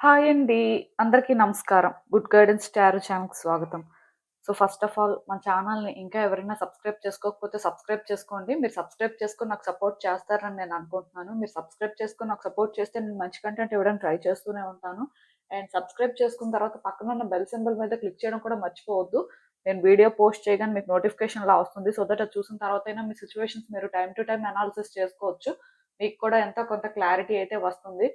Hi అండి. అందరికీ నమస్కారం. గుడ్ గైడెన్స్ టారో ఛానల్‌కి స్వాగతం. సో, ఫస్ట్ ఆఫ్ ఆల్ మన ఛానల్‌ని ఇంకా ఎవరైనా సబ్స్క్రైబ్ చేసుకోకపోతే సబ్స్క్రైబ్ చేసుకోండి. మీరు సబ్స్క్రైబ్ చేసుకొని నాకు సపోర్ట్ చేస్తారని నేను అనుకుంటున్నాను. మీరు సబ్స్క్రైబ్ చేసుకొని నాకు సపోర్ట్ చేస్తే నేను మంచి కంటెంట్ ఇవ్వడానికి ట్రై చేస్తూనే ఉంటాను. అండ్ సబ్స్క్రైబ్ చేసుకున్న తర్వాత పక్కనున్న బెల్ సింబల్ మీద క్లిక్ చేయడం కూడా మర్చిపోవద్దు. నేను వీడియో పోస్ట్ చేయగానే మీకు నోటిఫికేషన్‌లా వస్తుంది. సో దట్ అది చూసిన తర్వాతైనా మీ సిట్యుయేషన్స్ మీరు టైమ్ టు టైమ్ అనాలిసిస్ చేసుకోవచ్చు. మీకు కూడా ఎంతో కొంత క్లారిటీ అయితే వస్తుంది.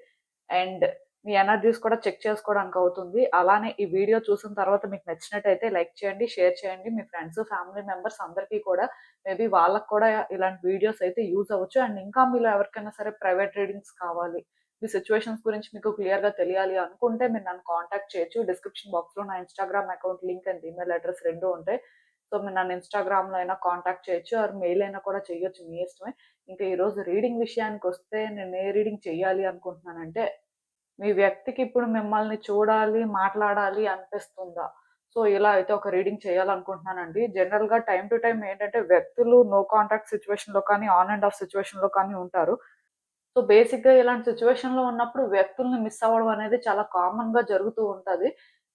అండ్ మీ ఎనర్జీస్ కూడా చెక్ చేసుకోవడానికి అవుతుంది. అలానే ఈ వీడియో చూసిన తర్వాత మీకు నచ్చినట్టయితే లైక్ చేయండి, షేర్ చేయండి. మీ ఫ్రెండ్స్, ఫ్యామిలీ మెంబర్స్ అందరికీ కూడా మేబీ వాళ్ళకి కూడా ఇలాంటి వీడియోస్ అయితే యూజ్ అవ్వచ్చు. అండ్ ఇంకా మీలో ఎవరికైనా సరే ప్రైవేట్ రీడింగ్స్ కావాలి, మీ సిట్యుయేషన్స్ గురించి మీకు క్లియర్‌గా తెలియాలి అనుకుంటే మీరు నన్ను కాంటాక్ట్ చేయొచ్చు. డిస్క్రిప్షన్ బాక్స్‌లో నా Instagram account link and email address 2 ఉంటాయి. సో, మీరు నన్ను ఇన్‌స్టాగ్రామ్‌లో అయినా కాంటాక్ట్ చేయొచ్చు ఆర్ మెయిల్ అయినా కూడా చేయొచ్చు. మీ ఇష్టమే. ఇంకా ఈరోజు రీడింగ్ విషయానికొస్తే నేను ఏ రీడింగ్ చేయాలి అనుకుంటున్నానంటే మీ వ్యక్తికి ఇప్పుడు మిమ్మల్ని చూడాలి, మాట్లాడాలి అనిపిస్తుందా? సో, ఇలా అయితే ఒక రీడింగ్ చేయాలనుకుంటున్నానండి. జనరల్‌గా టైమ్ టు టైమ్ ఏంటంటే వ్యక్తులు నో కాంటాక్ట్ సిట్యుయేషన్‌లో కానీ, ఆన్ అండ్ ఆఫ్ సిట్యుయేషన్‌లో కానీ ఉంటారు. సో, బేసిక్‌గా ఇలాంటి సిట్యుయేషన్‌లో ఉన్నప్పుడు వ్యక్తుల్ని మిస్ అవ్వడం అనేది చాలా కామన్‌గా జరుగుతూ ఉంటది.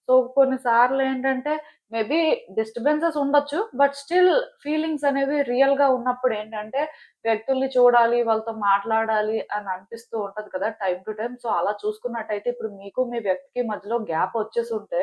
సో, కొన్నిసార్లు ఏంటంటే మేబీ డిస్టర్బెన్సెస్ ఉండొచ్చు. బట్ స్టిల్ ఫీలింగ్స్ అనేవి రియల్‌గా ఉన్నప్పుడు ఏంటంటే వ్యక్తుల్ని చూడాలి, వాళ్ళతో మాట్లాడాలి అని అనిపిస్తూ ఉంటది కదా! Time to time. సో, అలా చూసుకున్నట్టయితే ఇప్పుడు మీకు మీ వ్యక్తికి మధ్యలో గ్యాప్ వచ్చేసుంటే,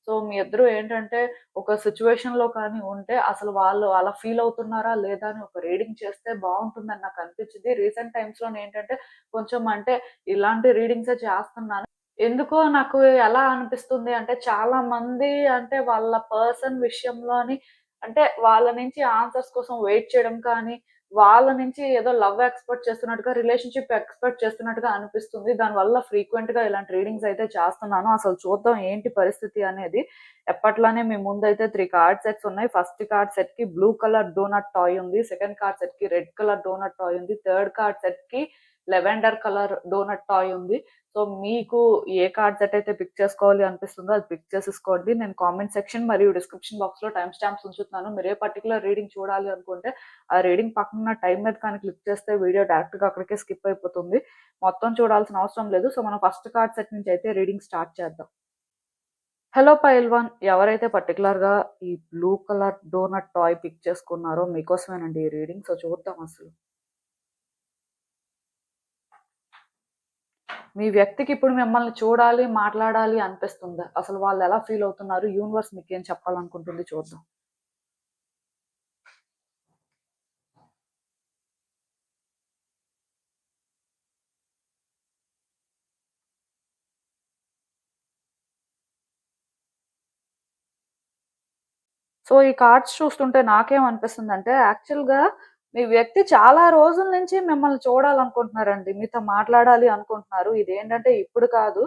సో, మీ ఇద్దరు ఏంటంటే ఒక సిట్యుయేషన్‌లో కానీ ఉంటే అసలు వాళ్ళు అలా ఫీల్ అవుతున్నారా లేదా అని ఒక రీడింగ్ చేస్తే బావుంటుందని నాకనిపించింది. రీసెంట్ టైమ్స్‌లోనేంటంటే కొంచెం అంటే ఇలాంటి రీడింగ్సే చేస్తున్నాను. ఎందుకో నాకు ఎలా అనిపిస్తుంది అంటే చాలా మంది అంటే వాళ్ళ పర్సన్ విషయంలోని అంటే వాళ్ళ నుంచి ఆన్సర్స్ కోసం వెయిట్ చేయడం కానీ, వాళ్ళ నుంచి ఏదో లవ్ ఎక్స్‌పెక్ట్ చేస్తున్నట్టుగా, రిలేషన్‌షిప్ ఎక్స్‌పెక్ట్ చేస్తున్నట్టుగా అనిపిస్తుంది. దానివల్ల ఫ్రీక్వెంట్‌గా ఇలాంటి రీడింగ్స్ అయితే చేస్తున్నాను. అసలు చూద్దాం ఏంటి పరిస్థితి అనేది. ఎప్పట్లానే మీ ముందైతే 3 కార్డ్ సెట్స్ ఉన్నాయి. ఫస్ట్ కార్డ్ సెట్‌కి బ్లూ కలర్ డోనట్ టాయ్ ఉంది. సెకండ్ కార్డ్ సెట్‌కి రెడ్ కలర్ డోనట్ టాయ్ ఉంది. థర్డ్ కార్డ్ సెట్‌కి లెవెండర్ కలర్ డోనట్ టాయ్ ఉంది. సో, మీకు ఏ కార్డ్ సెట్ అయితే పిక్ చేసుకోవాలి అనిపిస్తుందో అది పిక్ చేసేసుకోండి. నేను కామెంట్ సెక్షన్ మరియు డిస్క్రిప్షన్ బాక్స్‌లో టైమ్ స్టాంప్స్ ఉంచుతున్నాను. మీరు ఏ పర్టిక్యులర్ రీడింగ్ చూడాలి అనుకుంటే, ఆ రీడింగ్ పక్కనున్న టైమ్ మీద కానీ క్లిక్ చేస్తే వీడియో డైరెక్ట్‌గా అక్కడికే స్కిప్ అయిపోతుంది. మొత్తం చూడాల్సిన అవసరం లేదు. సో, మనం ఫస్ట్ కార్డ్ సెట్ నుంచి అయితే రీడింగ్ స్టార్ట్ చేద్దాం. హలో పైల్వాన్. ఎవరైతే పర్టిక్యులర్‌గా ఈ blue colour doughnut toy pick చేసుకున్నారో మీకోసమేనండి ఈ రీడింగ్. సో, చూద్దాం అసలు. మీ వ్యక్తికి ఇప్పుడు మిమ్మల్ని చూడాలి, మాట్లాడాలి అనిపిస్తుందా? అసలు వాళ్ళెలా ఫీల్ అవుతున్నారు? యూనివర్స్ మీకేం చెప్పాలనుకుంటుంది చూద్దాం. సో, ఈ కార్డ్స్ చూస్తుంటే నాకేమనిపిస్తుందంటే యాక్చువల్‌గా మీ వ్యక్తి చాలా రోజుల నుంచి మిమ్మల్ని చూడాలనుకుంటున్నారండి. మీతో మాట్లాడాలి అనుకుంటున్నారు. ఇదేంటంటే ఇప్పుడు కాదు.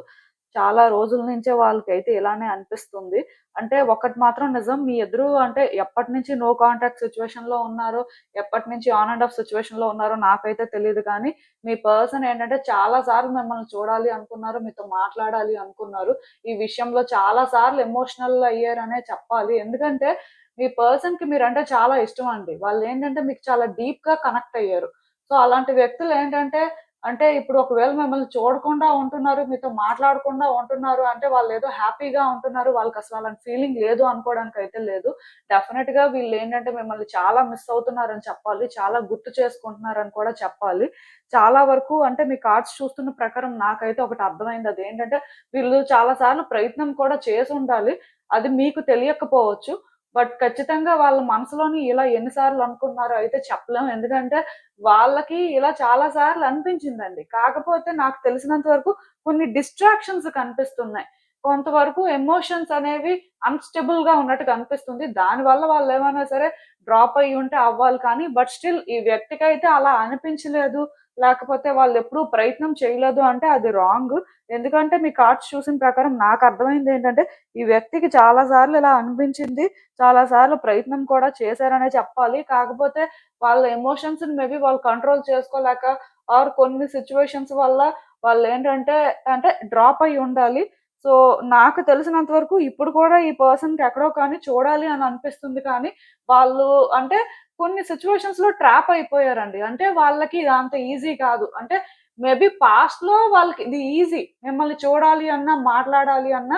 చాలా రోజుల నుంచే వాళ్ళకైతే ఇలానే అనిపిస్తుంది. అంటే ఒకటి మాత్రం నిజం. మీ ఇద్దరు అంటే ఎప్పటినుంచి నో కాంటాక్ట్ సిట్యుయేషన్‌లో ఉన్నారో, ఎప్పటినుంచి ఆన్ అండ్ ఆఫ్ సిట్యుయేషన్‌లో ఉన్నారో నాకైతే తెలీదు కానీ, మీ పర్సన్ ఏంటంటే చాలా సార్లు మిమ్మల్ని చూడాలి అనుకున్నారు. మీతో మాట్లాడాలి అనుకున్నారు. ఈ విషయంలో చాలా సార్లు ఎమోషనల్ అయ్యారనే చెప్పాలి. ఎందుకంటే మీ పర్సన్‌కి మీరంటే చాలా ఇష్టమండి. వాళ్ళేంటంటే మీకు చాలా డీప్‌గా కనెక్ట్ అయ్యారు. సో, అలాంటి వ్యక్తులేంటంటే అంటే ఇప్పుడు ఒకవేళ మిమ్మల్ని చూడకుండా ఉంటున్నారు, మీతో మాట్లాడకుండా ఉంటున్నారు అంటే వాళ్ళేదో హ్యాపీగా ఉంటున్నారు. వాళ్ళకసలు అలాంటి ఫీలింగ్ లేదు అనుకోవడానికైతే లేదు. డెఫినెట్‌గా వీళ్ళేంటంటే మిమ్మల్ని చాలా మిస్ అవుతున్నారని చెప్పాలి. చాలా గుర్తు చేసుకుంటున్నారని కూడా చెప్పాలి. చాలా వరకు అంటే మీ కార్డ్స్ చూస్తున్న ప్రకారం నాకైతే ఒకటి అర్థమైంది. అదేంటంటే వీళ్ళు చాలా సార్లు ప్రయత్నం కూడా చేసుండాలి. అది మీకు తెలియకపోవచ్చు. బట్ ఖచ్చితంగా వాళ్ళ మనసులోని ఇలా ఎన్ని సార్లు అనుకున్నారో అయితే చెప్పలేం. ఎందుకంటే వాళ్ళకి ఇలా చాలా సార్లు అనిపించిందండి. కాకపోతే నాకు తెలిసినంత వరకు కొన్ని డిస్ట్రాక్షన్స్ కనిపిస్తున్నాయి. కొంతవరకు ఎమోషన్స్ అనేవి అన్‌స్టేబుల్‌గా ఉన్నట్టు కనిపిస్తుంది. దానివల్ల వాళ్ళేమైనా సరే డ్రాప్ అయ్యి ఉంటే అవ్వాలి కానీ, బట్ స్టిల్ ఈ వ్యక్తికైతే అలా అనిపించలేదు. లేకపోతే వాళ్ళెప్పుడూ ప్రయత్నం చేయలేదు అంటే అది రాంగ్. ఎందుకంటే మీ కార్డ్స్ చూసిన ప్రకారం నాకర్థమైందేంటంటే, ఈ వ్యక్తికి చాలా సార్లు ఇలా అనిపించింది. చాలా సార్లు ప్రయత్నం కూడా చేశారనే చెప్పాలి. కాకపోతే వాళ్ళ ఎమోషన్స్‌ని మేబీ వాళ్ళు కంట్రోల్ చేసుకోలేక ఆర్ కొన్ని సిట్యుయేషన్స్ వల్ల వాళ్ళేంటంటే అంటే డ్రాప్ అయ్యి ఉండాలి. సో, నాకు తెలిసినంత వరకు ఇప్పుడు కూడా ఈ పర్సన్‌కి ఎక్కడో కానీ చూడాలి అని అనిపిస్తుంది కానీ, వాళ్ళు అంటే కొన్ని సిట్యుయేషన్స్‌లో ట్రాప్ అయిపోయారండి. అంటే వాళ్ళకి ఇది అంత ఈజీ కాదు. అంటే మేబీ పాస్ట్‌లో వాళ్ళకి ఇది ఈజీ. మిమ్మల్ని చూడాలి అన్నా, మాట్లాడాలి అన్నా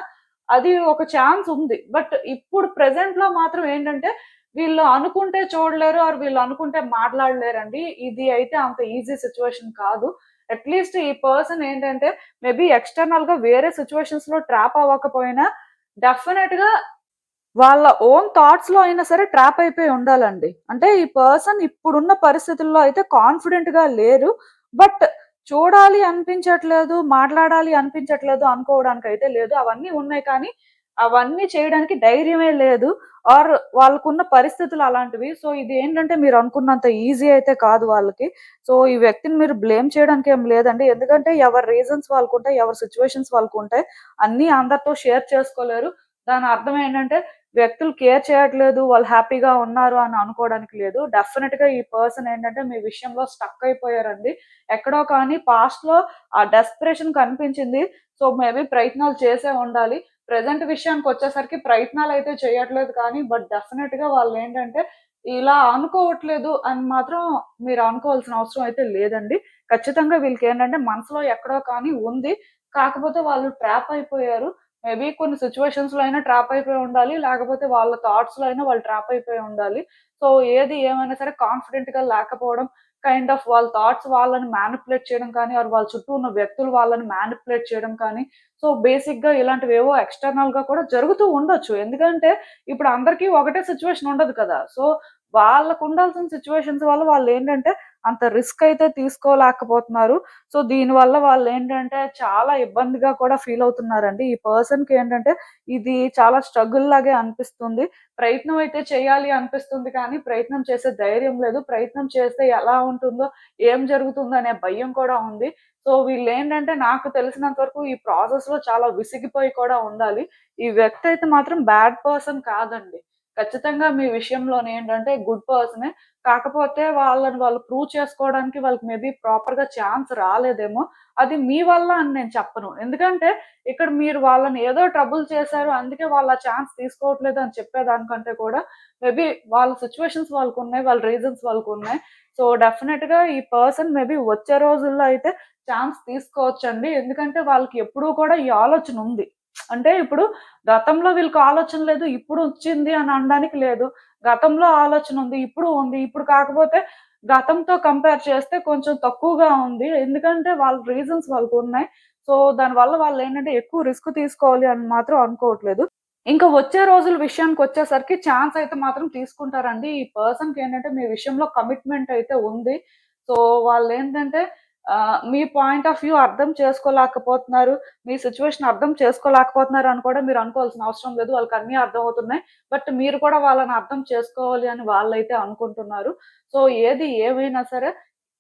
అది ఒక ఛాన్స్ ఉంది. బట్ ఇప్పుడు ప్రెజెంట్‌లో మాత్రం ఏంటంటే వీళ్ళు అనుకుంటే చూడలేరు ఆర్ వీళ్ళు అనుకుంటే మాట్లాడలేరండి. ఇది అయితే అంత ఈజీ సిట్యుయేషన్ కాదు. అట్‌లీస్ట్ ఈ పర్సన్ ఏంటంటే మేబీ ఎక్స్‌టర్నల్‌గా వేరే సిట్యుయేషన్స్‌లో ట్రాప్ అవ్వకపోయినా డెఫినెట్‌గా వాళ్ళ ఓన్ థాట్స్‌లో అయినా సరే ట్రాప్ అయిపోయి ఉండాలండి. అంటే ఈ పర్సన్ ఇప్పుడున్న పరిస్థితుల్లో అయితే కాన్ఫిడెంట్‌గా లేరు. బట్ చూడాలి అనిపించట్లేదు, మాట్లాడాలి అనిపించట్లేదు అనుకోవడానికైతే లేదు. అవన్నీ ఉన్నాయి కానీ, అవన్నీ చేయడానికి ధైర్యమే లేదు. ఆర్ వాళ్ళకున్న పరిస్థితులు అలాంటివి. సో, ఇదేంటంటే మీరు అనుకున్నంత ఈజీ అయితే కాదు వాళ్ళకి. సో, ఈ వ్యక్తిని మీరు బ్లేమ్ చేయడానికి ఏం లేదండి. ఎందుకంటే ఎవరి రీజన్స్ వాళ్ళకుంటాయి. ఎవరి సిట్యుయేషన్స్ వాళ్ళకుంటాయి. అన్నీ అందరితో షేర్ చేసుకోలేరు. దాని అర్థం ఏంటంటే వ్యక్తులు కేర్ చేయట్లేదు. వాళ్ళు హ్యాపీగా ఉన్నారు అని అనుకోవడానికి లేదు. డెఫినిట్‌గా ఈ పర్సన్ ఏంటంటే మీ విషయంలో స్టక్ అయిపోయారండి. ఎక్కడో కానీ పాస్ట్‌లో ఆ డెస్పరేషన్ కనిపించింది. సో, మేబీ ప్రయత్నాలు చేసే ఉండాలి. ప్రెజెంట్ విషయానికొచ్చేసరికి ప్రయత్నాలయితే చేయట్లేదు కానీ, బట్ డెఫినిట్‌గా వాళ్ళేంటంటే ఇలా అనుకోవట్లేదు అని మాత్రం మీరు అనుకోవాల్సిన అవసరం అయితే లేదండి. ఖచ్చితంగా వీళ్ళకేంటంటే మనసులో ఎక్కడో కానీ ఉంది. కాకపోతే వాళ్ళు ట్రాప్ అయిపోయారు. మేబీ కొన్ని సిట్యుయేషన్స్‌లో అయినా ట్రాప్ అయిపోయి ఉండాలి. లేకపోతే వాళ్ళ థాట్స్‌లో అయినా వాళ్ళు ట్రాప్ అయిపోయి ఉండాలి. సో, ఏది ఏమైనా సరే కాన్ఫిడెంట్‌గా లేకపోవడం, కైండ్ ఆఫ్ వాళ్ళ థాట్స్ వాళ్ళని మ్యానిప్యులేట్ చేయడం కానీ, ఆర్ వాళ్ళ చుట్టూ ఉన్న వ్యక్తులు వాళ్ళని మ్యానిప్యులేట్ చేయడం కానీ, సో, బేసిక్‌గా ఇలాంటివేవో ఎక్స్‌టర్నల్‌గా కూడా జరుగుతూ ఉండొచ్చు. ఎందుకంటే, ఇప్పుడు అందరికీ ఒకటే సిట్యుయేషన్ ఉండదు కదా! సో, వాళ్ళకుండాల్సిన సిట్యుయేషన్స్ వల్ల వాళ్ళేంటంటే, అంత రిస్క్ అయితే తీసుకోలేకపోతున్నారు. సో, దీనివల్ల వాళ్ళేంటంటే, చాలా ఇబ్బందిగా కూడా ఫీల్ అవుతున్నారండి. ఈ పర్సన్‌కేంటంటే, ఇది చాలా స్ట్రగుల్ లాగే అనిపిస్తుంది. ప్రయత్నం అయితే చేయాలి అనిపిస్తుంది కానీ, ప్రయత్నం చేసే ధైర్యం లేదు. ప్రయత్నం చేస్తే ఎలా ఉంటుందో, ఏం జరుగుతుందో అనే భయం కూడా ఉంది. సో, వీళ్ళేంటంటే నాకు తెలిసినంత వరకు ఈ ప్రాసెస్‌లో చాలా విసిగిపోయి కూడా ఉండాలి. ఈ వ్యక్తి అయితే మాత్రం బ్యాడ్ పర్సన్ కాదండి. ఖచ్చితంగా మీ విషయంలోనేంటంటే గుడ్ పర్సనే. కాకపోతే వాళ్ళని వాళ్ళు ప్రూవ్ చేసుకోవడానికి వాళ్ళకి మేబీ ప్రాపర్‌గా ఛాన్స్ రాలేదేమో! అది మీ వల్ల అని నేను చెప్పను. ఎందుకంటే ఇక్కడ మీరు వాళ్ళని ఏదో ట్రబుల్ చేశారు. అందుకే వాళ్ళు ఆ ఛాన్స్ తీసుకోవట్లేదు అని చెప్పేదానికంటే కూడా మేబీ వాళ్ళ సిట్యుయేషన్స్ వాళ్ళకున్నాయి. వాళ్ళ రీజన్స్ వాళ్ళకున్నాయి. సో, డెఫినెట్‌గా ఈ పర్సన్ మేబీ వచ్చే రోజుల్లో అయితే ఛాన్స్ తీసుకోవచ్చండి. ఎందుకంటే వాళ్ళకి ఎప్పుడూ కూడా ఈ ఆలోచన ఉంది. అంటే ఇప్పుడు గతంలో వీళ్ళకి ఆలోచన లేదు. ఇప్పుడు వచ్చింది అని అనడానికి లేదు. గతంలో ఆలోచన ఉంది. ఇప్పుడు ఉంది. ఇప్పుడు కాకపోతే గతంతో కంపేర్ చేస్తే కొంచెం తక్కువగా ఉంది. ఎందుకంటే వాళ్ళ రీజన్స్ వాళ్ళకున్నాయి. సో, దానివల్ల వాళ్ళేంటంటే ఎక్కువ రిస్క్ తీసుకోవాలి అని మాత్రం అనుకోవట్లేదు. ఇంకా వచ్చే రోజుల విషయానికొచ్చేసరికి ఛాన్స్ అయితే మాత్రం తీసుకుంటారండి. ఈ పర్సన్‌కేంటంటే మీ విషయంలో కమిట్మెంట్ అయితే ఉంది. సో, వాళ్ళేంటంటే మీ పాయింట్ ఆఫ్ వ్యూ అర్థం చేసుకోలేకపోతున్నారు. మీ సిట్యుయేషన్ అర్థం చేసుకోలేకపోతున్నారు అని కూడా మీరు అనుకోవాల్సిన అవసరం లేదు. వాళ్ళకన్నీ అర్థమవుతున్నాయి. బట్ మీరు కూడా వాళ్ళని అర్థం చేసుకోవాలి అని వాళ్ళైతే అనుకుంటున్నారు. సో, ఏది ఏమైనా సరే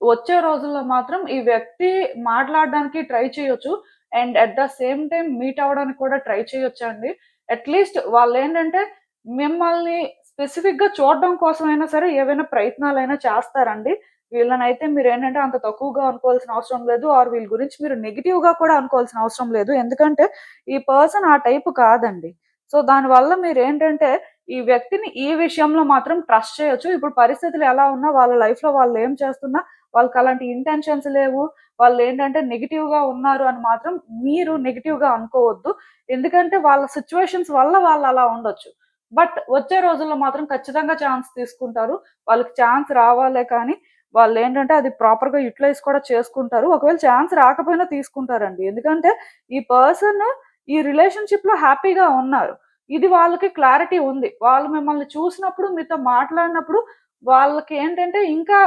వచ్చే రోజుల్లో మాత్రం ఈ వ్యక్తి మాట్లాడడానికి ట్రై చేయొచ్చు. And at the same time meet అవ్వడానికి కూడా ట్రై చేయొచ్చండి. అట్‌లీస్ట్ వాళ్ళేంటంటే మిమ్మల్ని స్పెసిఫిక్‌గా చూడడం కోసమైనా సరే ఏవైనా ప్రయత్నాలైనా చేస్తారండి. వీళ్ళనైతే మీరేంటంటే అంత తక్కువగా అనుకోవాల్సిన అవసరం లేదు. ఆర్ వీళ్ళ గురించి మీరు నెగెటివ్‌గా కూడా అనుకోవాల్సిన అవసరం లేదు. ఎందుకంటే ఈ పర్సన్ ఆ టైప్ కాదండి. సో, దానివల్ల మీరేంటంటే ఈ వ్యక్తిని ఈ విషయంలో మాత్రం ట్రస్ట్ చేయొచ్చు. ఇప్పుడు పరిస్థితులు ఎలా ఉన్నా వాళ్ళ లైఫ్‌లో వాళ్ళేం చేస్తున్నా వాళ్ళకలాంటి ఇంటెన్షన్స్ లేవు. వాళ్ళేంటంటే నెగెటివ్‌గా ఉన్నారు అని మాత్రం మీరు నెగెటివ్‌గా అనుకోవద్దు. ఎందుకంటే వాళ్ళ సిట్యుయేషన్స్ వల్ల వాళ్ళలా ఉండొచ్చు. బట్ వచ్చే రోజుల్లో మాత్రం ఖచ్చితంగా ఛాన్స్ తీసుకుంటారు. వాళ్ళకి ఛాన్స్ రావాలే కానీ వాళ్ళేంటంటే అది ప్రాపర్‌గా యుటిలైజ్ కూడా చేసుకుంటారు. ఒకవేళ ఛాన్స్ రాకపోయినా తీసుకుంటారండి. ఎందుకంటే ఈ పర్సన్ ఈ రిలేషన్‌షిప్‌లో హ్యాపీగా ఉన్నారు. ఇది వాళ్ళకి క్లారిటీ ఉంది. వాళ్ళు మిమ్మల్ని చూసినప్పుడు, మీతో మాట్లాడినప్పుడు వాళ్ళకేంటంటే ఇంకా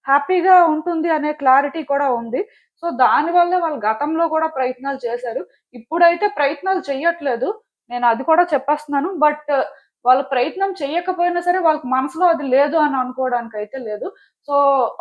హ్యాపీగా ఉంటుంది అనే క్లారిటీ కూడా ఉంది. సో, దానివల్లే వాళ్ళు గతంలో కూడా ప్రయత్నాలు చేశారు. ఇప్పుడైతే ప్రయత్నాలు చెయ్యట్లేదు. నేను అది కూడా చెప్పేస్తున్నాను. బట్ వాళ్ళు ప్రయత్నం చెయ్యకపోయినా సరే వాళ్ళకి మనసులో అది లేదు అని అనుకోవడానికైతే లేదు. సో,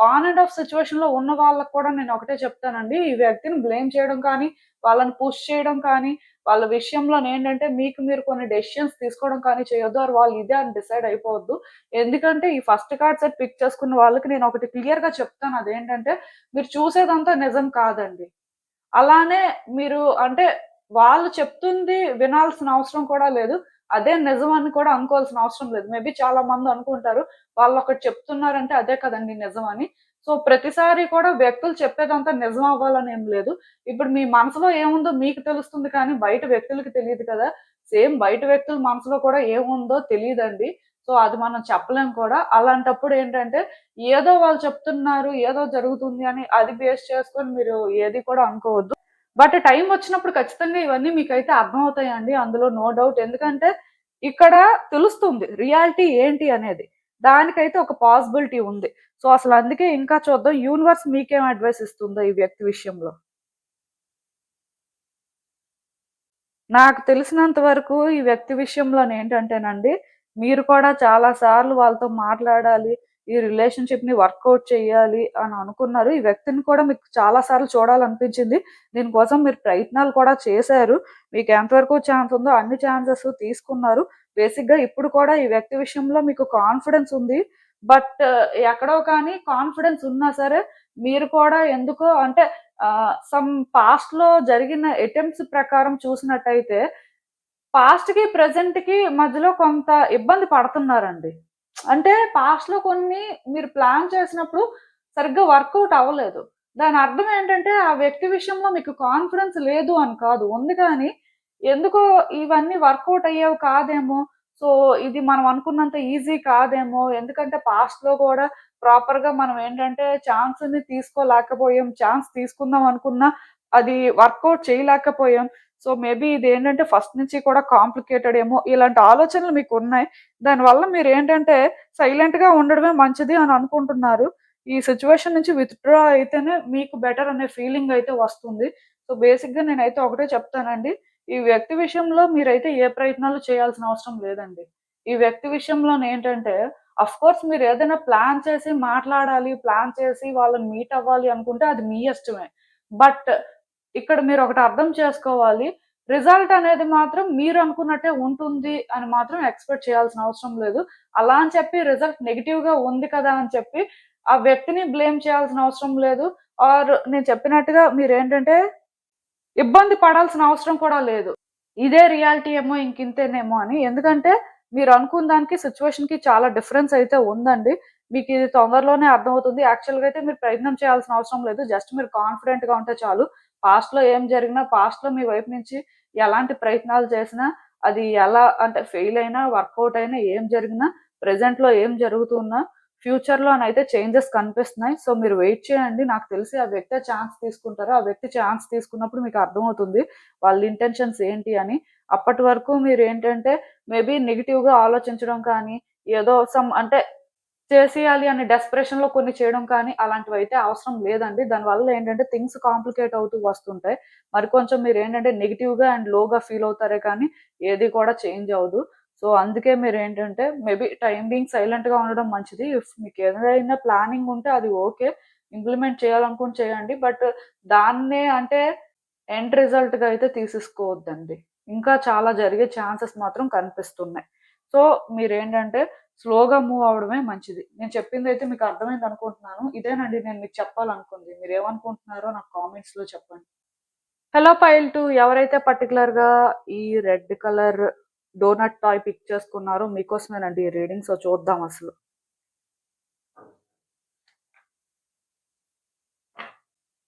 ఆన్ అండ్ ఆఫ్ సిట్యుయేషన్‌లో ఉన్న వాళ్ళకి కూడా నేను ఒకటే చెప్తానండి. ఈ వ్యక్తిని బ్లేమ్ చేయడం కానీ, వాళ్ళని పుష్ చేయడం కానీ, వాళ్ళ విషయంలోనేంటంటే మీకు మీరు కొన్ని డెసిషన్స్ తీసుకోవడం కానీ చేయొద్దు. ఆర్ వాళ్ళు ఇదే అని డిసైడ్ అయిపోవద్దు. ఎందుకంటే ఈ ఫస్ట్ కార్డ్ సెట్ పిక్ చేసుకున్న వాళ్ళకి నేను ఒకటి క్లియర్‌గా చెప్తాను. అదేంటంటే మీరు చూసేదంతా నిజం కాదండి. అలానే మీరు అంటే వాళ్ళు చెప్తుంది వినాల్సిన అవసరం కూడా లేదు. అదే నిజం అని కూడా అనుకోవాల్సిన అవసరం లేదు. మేబీ చాలా మంది అనుకుంటారు. వాళ్ళొకటి చెప్తున్నారంటే అదే కదండీ నిజం అని. సో, ప్రతిసారి కూడా వ్యక్తులు చెప్పేదంతా నిజం అవ్వాలని ఏం లేదు. ఇప్పుడు మీ మనసులో ఏముందో మీకు తెలుస్తుంది కానీ, బయట వ్యక్తులకి తెలీదు కదా! సేమ్ బయట వ్యక్తుల మనసులో కూడా ఏముందో తెలీదండి. సో, అది మనం చెప్పలేం కూడా. అలాంటప్పుడు ఏంటంటే, ఏదో వాళ్ళు చెప్తున్నారు, ఏదో జరుగుతుంది అని అది బేస్ చేసుకొని మీరు ఏది కూడా అనుకోవద్దు. బట్ టైం వచ్చినప్పుడు ఖచ్చితంగా ఇవన్నీ మీకైతే అర్థమవుతాయండి. అందులో నో డౌట్. ఎందుకంటే, ఇక్కడ తెలుస్తుంది రియాలిటీ ఏంటి అనేది. దానికైతే ఒక పాసిబిలిటీ ఉంది. సో, అసలందుకే ఇంకా చూద్దాం యూనివర్స్ మీకేం అడ్వైస్ ఇస్తుందో ఈ వ్యక్తి విషయంలో. నాకు తెలిసినంత వరకు ఈ వ్యక్తి విషయంలోనేంటంటేనండి, మీరు కూడా చాలా సార్లు వాళ్ళతో మాట్లాడాలి, ఈ రిలేషన్‌షిప్‌ని వర్కౌట్ చేయాలి అని అనుకున్నారు. ఈ వ్యక్తిని కూడా మీకు చాలా సార్లు చూడాలనిపించింది. దీనికోసం మీరు ప్రయత్నాలు కూడా చేశారు. మీకు ఎంతవరకు ఛాన్స్ ఉందో అన్ని ఛాన్సెస్ తీసుకున్నారు. బేసిక్‌గా ఇప్పుడు కూడా ఈ వ్యక్తి విషయంలో మీకు కాన్ఫిడెన్స్ ఉంది. బట్ ఎక్కడో కానీ కాన్ఫిడెన్స్ ఉన్నా సరే, మీరు కూడా ఎందుకో అంటే సమ్ పాస్ట్‌లో జరిగిన అటెంప్ట్స్ ప్రకారం చూసినట్టయితే, పాస్ట్‌కి, ప్రెజెంట్‌కి మధ్యలో కొంత ఇబ్బంది పడుతున్నారండి. అంటే పాస్ట్‌లో కొన్ని మీరు ప్లాన్ చేసినప్పుడు సరిగ్గా వర్కౌట్ అవ్వలేదు. దాని అర్థం ఏంటంటే, ఆ వ్యక్తి విషయంలో మీకు కాన్ఫిడెన్స్ లేదు అని కాదు. ఉంది కానీ, ఎందుకో ఇవన్నీ వర్కౌట్ అయ్యేవి కాదేమో, సో, ఇది మనం అనుకున్నంత ఈజీ కాదేమో, ఎందుకంటే పాస్ట్‌లో కూడా ప్రాపర్‌గా మనం ఏంటంటే ఛాన్స్‌ని తీసుకోలేకపోయాం. ఛాన్స్ తీసుకుందాం అనుకున్నా అది వర్కౌట్ చేయలేకపోయాం. సో, మేబీ ఇదేంటంటే ఫస్ట్ నుంచి కూడా కాంప్లికేటెడ్ ఏమో ఇలాంటి ఆలోచనలు మీకున్నాయి. దానివల్ల మీరేంటంటే సైలెంట్‌గా ఉండడమే మంచిది అని అనుకుంటున్నారు. ఈ సిట్యుయేషన్ నుంచి విత్‌డ్రా అయితేనే మీకు బెటర్ అనే ఫీలింగ్ అయితే వస్తుంది. సో, బేసిక్‌గా నేనైతే ఒకటే చెప్తానండి. ఈ వ్యక్తి విషయంలో మీరైతే ఏ ప్రయత్నాలు చేయాల్సిన అవసరం లేదండి. ఈ వ్యక్తి విషయంలోనేంటంటే ఆఫ్‌కోర్స్ మీరేదైనా ప్లాన్ చేసి మాట్లాడాలి, ప్లాన్ చేసి వాళ్ళని మీట్ అవ్వాలి అనుకుంటే అది మీ ఇష్టమే. బట్ ఇక్కడ మీరొకటి అర్థం చేసుకోవాలి. రిజల్ట్ అనేది మాత్రం మీరనుకున్నట్టే ఉంటుంది అని మాత్రం ఎక్స్‌పెక్ట్ చేయాల్సిన అవసరం లేదు. అలా అని చెప్పి రిజల్ట్ నెగెటివ్‌గా ఉంది కదా! అని చెప్పి ఆ వ్యక్తిని బ్లేమ్ చేయాల్సిన అవసరం లేదు. ఆర్ నేను చెప్పినట్టుగా మీరేంటంటే ఇబ్బంది పడాల్సిన అవసరం కూడా లేదు. ఇదే రియాలిటీ ఏమో ఇంకింతేనేమో అని. ఎందుకంటే మీరనుకున్న దానికి సిట్యుయేషన్‌కి చాలా డిఫరెన్స్ అయితే ఉందండి. మీకిది తొందరలోనే అర్థమవుతుంది. యాక్చువల్‌గా అయితే మీరు ప్రయత్నం చేయాల్సిన అవసరం లేదు. జస్ట్ మీరు కాన్ఫిడెంట్‌గా ఉంటే చాలు. పాస్ట్‌లో ఏం జరిగినా, పాస్ట్‌లో మీ వైపు నుంచి ఎలాంటి ప్రయత్నాలు చేసినా, అది ఎలా అంటే ఫెయిల్ అయినా, వర్కౌట్ అయినా, ఏం జరిగినా, ప్రెజెంట్‌లో ఏం జరుగుతున్నా, ఫ్యూచర్‌లోనైతే చేంజెస్ కనిపిస్తున్నాయి. సో, మీరు వెయిట్ చేయండి. నాకు తెలిసి ఆ వ్యక్తే ఛాన్స్ తీసుకుంటారు. ఆ వ్యక్తి ఛాన్స్ తీసుకున్నప్పుడు మీకు అర్థమవుతుంది. వాళ్ళ ఇంటెన్షన్స్ ఏంటి అని. అప్పటి వరకు మీరేంటంటే మేబీ నెగెటివ్‌గా ఆలోచించడం కానీ, ఏదో సమ్ అంటే చేసేయాలి అనే డెస్పరేషన్‌లో కొన్ని చేయడం కానీ, అలాంటివైతే అవసరం లేదండి. దానివల్ల ఏంటంటే థింగ్స్ కాంప్లికేట్ అవుతూ వస్తుంటాయి. మరి కొంచెం మీరేంటంటే నెగెటివ్‌గా అండ్ లోగా ఫీల్ అవుతారే కానీ, ఏది కూడా చేంజ్ అవ్వదు. సో, అందుకే మీరేంటంటే మేబీ టైమ్ బీయింగ్ సైలెంట్‌గా ఉండడం మంచిది. ఇఫ్ మీకేదైనా ప్లానింగ్ ఉంటే అది ఓకే. ఇంప్లిమెంట్ చేయాలనుకుంటే చేయండి. బట్ దాన్నే అంటే ఎండ్ రిజల్ట్‌గా అయితే తీసేసుకోవద్దండి. ఇంకా చాలా జరిగే ఛాన్సెస్ మాత్రం కనిపిస్తున్నాయి. సో, మీరేంటంటే స్లోగా మూవ్ అవ్వడమే మంచిది. నేను చెప్పిందైతే మీకు అర్థమైందనుకుంటున్నాను. ఇదేనండి నేను మీకు చెప్పాలనుకుంది. మీరేమనుకుంటున్నారో నాకు కామెంట్స్‌లో చెప్పండి. హలో పైల్ 2 ఎవరైతే పర్టిక్యులర్‌గా ఈ red colour doughnut toy pick చేసుకున్నారో మీకోసమేనండి ఈ రీడింగ్. సో, చూద్దాం అసలు.